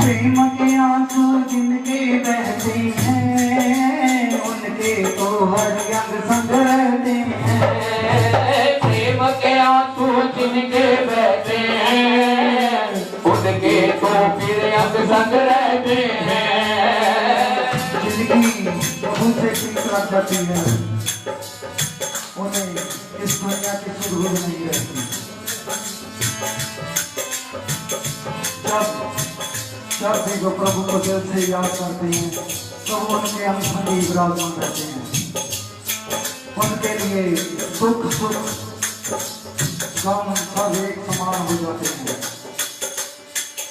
प्रेम के आंसू जिनके बहते हैं, उनके तो हर अंग संग रहते हैं। प्रेम के आंसू जिनके बहते हैं, उनके तो फिर अंग संग रहते हैं। जिंदगी प्रभु से प्रीत रख जाती है, उन्हें इस दुनिया की सुध नहीं रहती। जब भी वो प्रभु को दिल से याद करते हैं, तो वो उनके अंग संगी विराजमान रहते हैं। उनके लिए दुख सुख गम सब एक समान हो जाते हैं।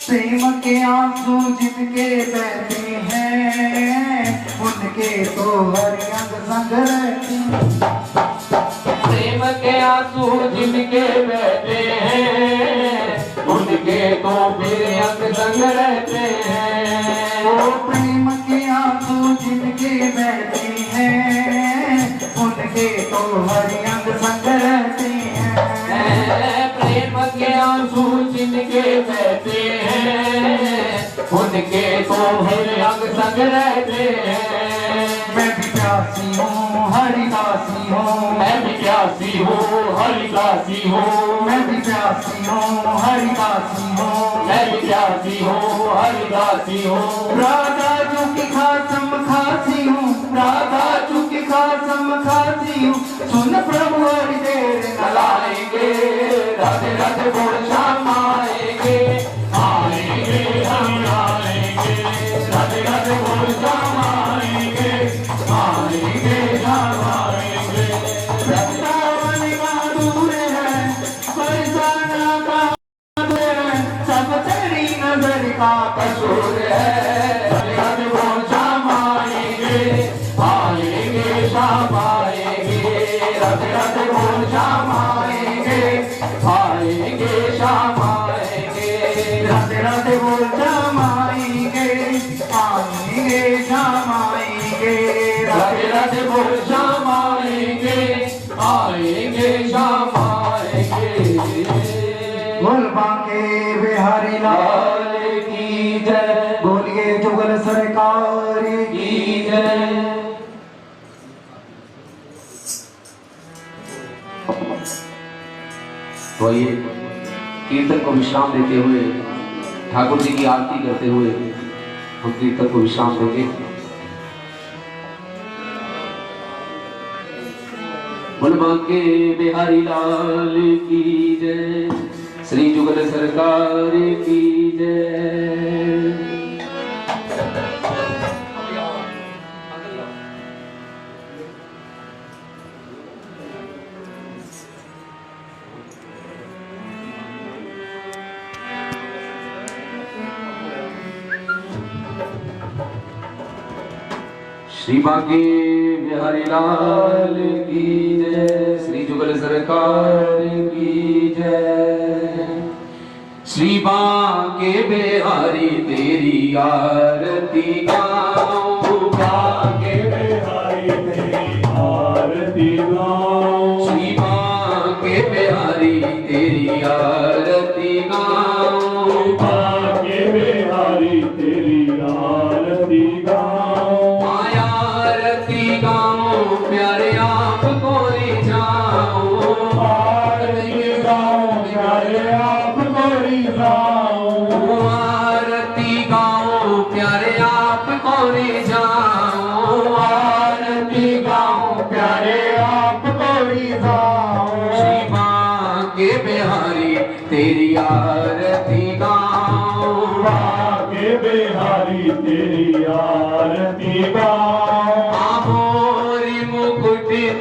प्रेम के आंसू जिनके बहते हैं, उनके तो हर अंग संग रहते हैं। प्रेम के आंसू जिनके बहते हैं, उनके तो फिर अंग संग रहते हैं। वो प्रेम के आंसू जिनके बहते हैं, उनके तो हर अंग संग रहते हैं। प्रेम के आंसू जिनके बहते हैं, उनके तो फिर अंग संग रहते हैं। मैं भी प्यासी हूँ हरिदासी हूँ, मैं भी प्यासी हूँ हरिदासी हूँ। मैं भी प्यासी हूँ हरिदासी हूँ, मैं भी प्यासी हूँ हरिदासी हूँ। राधा जो की खासम खासी हूँ, राधा जो की खासम खासी हूँ। सुन प्रभु हरि देर न लाएंगे, राधे राधे बोल श्याम आएंगे, आएंगे हम आएंगे। राधे राधे बोल श्याम आएंगे, आएंगे हम आएंगे। वृंदावन का दूर है, बरसाना का दूर है, सब तेरी नजर का कसूर है। राधे राधे बोल श्याम आएंगे, आएंगे श्याम आएंगे। राधे राधे बोल श्याम आएंगे, आएंगे श्याम आएंगे। राधे राधे बोल श्याम बोल बांके बिहारी लाल की जय, बोलिए जुगल सरकार की जय। तो ये कीर्तन को विश्राम देते हुए, ठाकुर जी की आरती करते हुए हम कीर्तन को विश्राम देंगे। बोल बांके बिहारी लाल की जय, श्री जुगल सरकार की जय। श्री बांके बिहारी लाल की जय, श्री जुगल सरकार की जय। श्री बांके बिहारी तेरी आरती गाऊं, बांके बिहारी तेरी आरती गाऊं, श्री बांके बिहारी तेरी आरती गाऊं, बांके बिहारी तेरी आरती गाऊं। प्यारे आपको रिझाऊं, आरती गाऊं प्यारे आपको रिझाऊं, आरती गाऊं प्यारे आपको रिझाऊं, आरती गाऊं प्यारे आपको रिझाऊं। श्री बांके बिहारी तेरी आरती गाऊं, बांके बिहारी तेरी आरती गाऊं।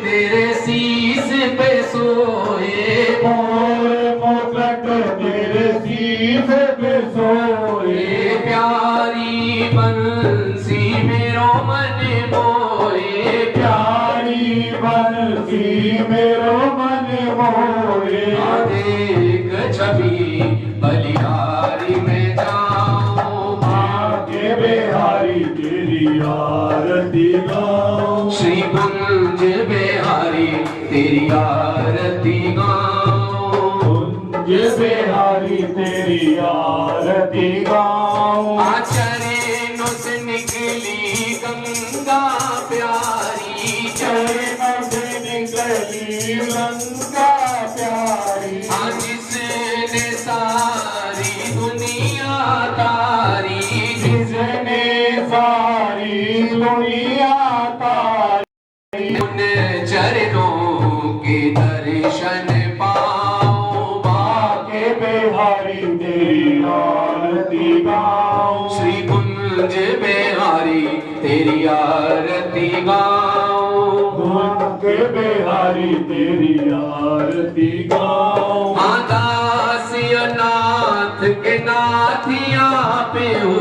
तेरे शीश पे सोए, मोर मुकुट तेरे शीश पे सोए, प्यारी बंसी मेरो मन मोए, प्यारी बंसी मेरो मन मोए। देख छवि बलिहारी में जाऊं, बांके बिहारी तेरी आरती गाऊं, श्री कुंज बिहारी तेरी आरती गाऊं, कुंज बिहारी तेरी आरती गाऊं। चरणों से निकली गंगा प्यारी, चरणों से निकली गंगा प्यारी, जिसने सारी दुनिया तारी, जिसने सारी दुनिया तारी। उन चरणों के दर्शन पाऊं, बांके बिहारी तेरी आरती गाऊं, श्री कुंज बिहारी तेरी आरती गाऊं, बांके बिहारी तेरी आरती गाऊं। दास अनाथ के नाथिया पे हो,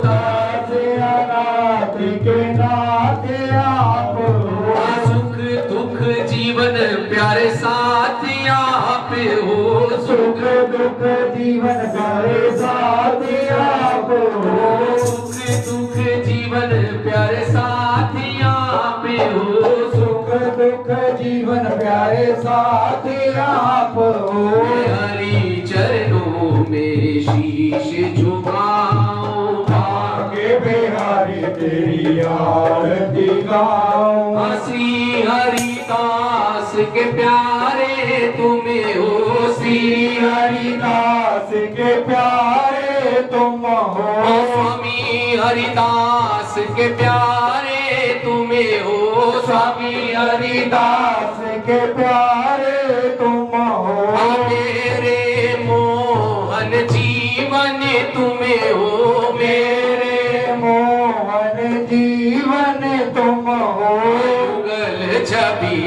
दास अनाथ के नाथ आप हो, सुख दुख जीवन प्यारे साथिया पे हो, सुख दुख जीवन प्यारे साथिया पे हो, सुख दुख जीवन प्यारे साथिया पे हो, सुख दुख जीवन प्यारे साथिया पे हो। हरि चरणों में शीश झुकाऊं, बांके बिहारी तेरी आरती गाऊं। श्री हरिदास के प्यारे तुम्हें हो, श्री हरिदास के प्यारे तुम हो, स्वामी हरिदास के प्यारे तुम्हें हो, स्वामी हरिदास के प्यारे तुम हो। मेरे मोहन जीवन तुम्हें हो, मेरे मोहन जीवन तुम हो। युगल छवि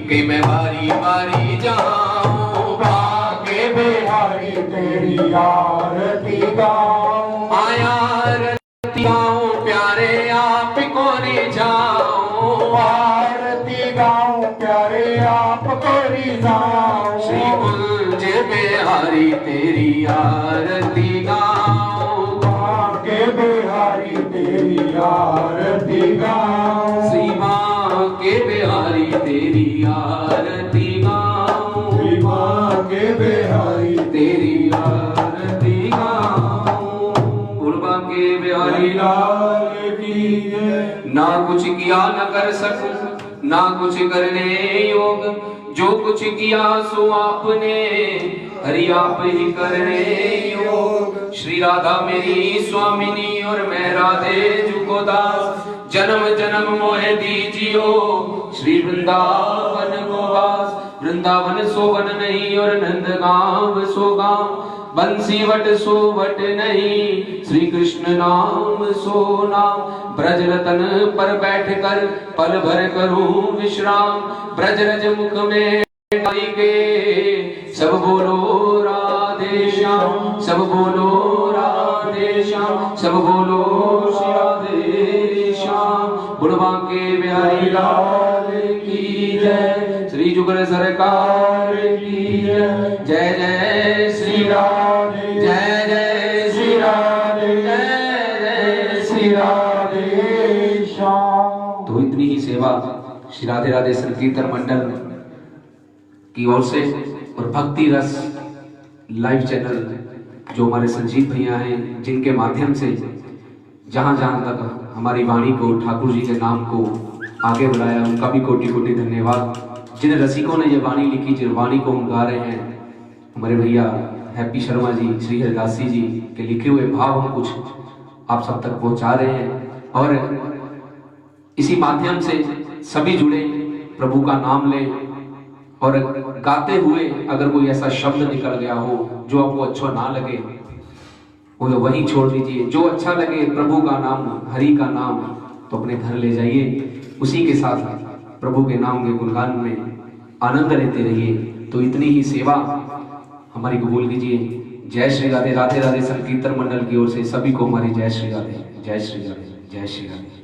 कि मैं बारी बारी जाऊं, बांके बिहारी तेरी आरती गाऊं, आरती गाऊं प्यारे आपको रिझाऊं, आरती गाऊं प्यारे आपको रिझाऊं। श्री कुंज बिहारी तेरी आरती गाऊं, बांके बिहारी तेरी आरती गाऊं, श्री बांके बिहारी तेरी आरती गाऊं, श्री बांके बिहारी तेरी कुछ किया न कर सकूं, ना कुछ करने योग, जो कुछ किया सो आपने, हरि आप ही करने योग। श्री राधा मेरी स्वामिनी और मैं राधे जुको दास, जन्म जन्म मोहे दीजियो श्री वृंदावन को वास। वृंदावन सो वन नहीं और नंदगांव सो गांव, बंसी वट सो वट नहीं, श्री कृष्ण नाम सो नाम। ब्रज रतन पर बैठ कर पल भर करूं विश्राम, ब्रज रज मुख में के सब बोलो राधे श्याम, सब बोलो राधे श्याम, सब बोलो श्री राधे श्याम। बुढ़वा के बिहारी लाल की जय, श्री जुगल सरकार की जय। जय जय श्री राधे, जय जय श्री राधे, जय जय श्री राधे श्याम। तो इतनी ही सेवा श्री राधे राधे संकीर्तन मंडल की ओर से और भक्ति रस लाइव चैनल जो हमारे संजीव भैया हैं, जिनके माध्यम से जहां जहां तक हमारी वाणी को, ठाकुर जी के नाम को आगे बढ़ाया, उनका भी कोटि कोटि धन्यवाद। जिन रसिकों ने ये वाणी लिखी, जिन वाणी को हम गा रहे हैं, हमारे भैया हैप्पी शर्मा जी, श्री हरिदासी जी के लिखे हुए भाव हम कुछ आप सब तक पहुंचा रहे हैं। और इसी माध्यम से सभी जुड़े, प्रभु का नाम ले, और गाते हुए अगर कोई ऐसा शब्द निकल गया हो जो आपको अच्छा ना लगे, वो तो वहीं छोड़ दीजिए। जो अच्छा लगे, प्रभु का नाम, हरि का नाम, तो अपने घर ले जाइए, उसी के साथ प्रभु के नाम के गुणगान में आनंद लेते रहिए। तो इतनी ही सेवा हमारी कबूल कीजिए। जय श्री राधे। राधे राधे संकीर्तन मंडल की ओर से सभी को हमारी जय श्री राधे, जय श्री राधे, जय श्री राधे।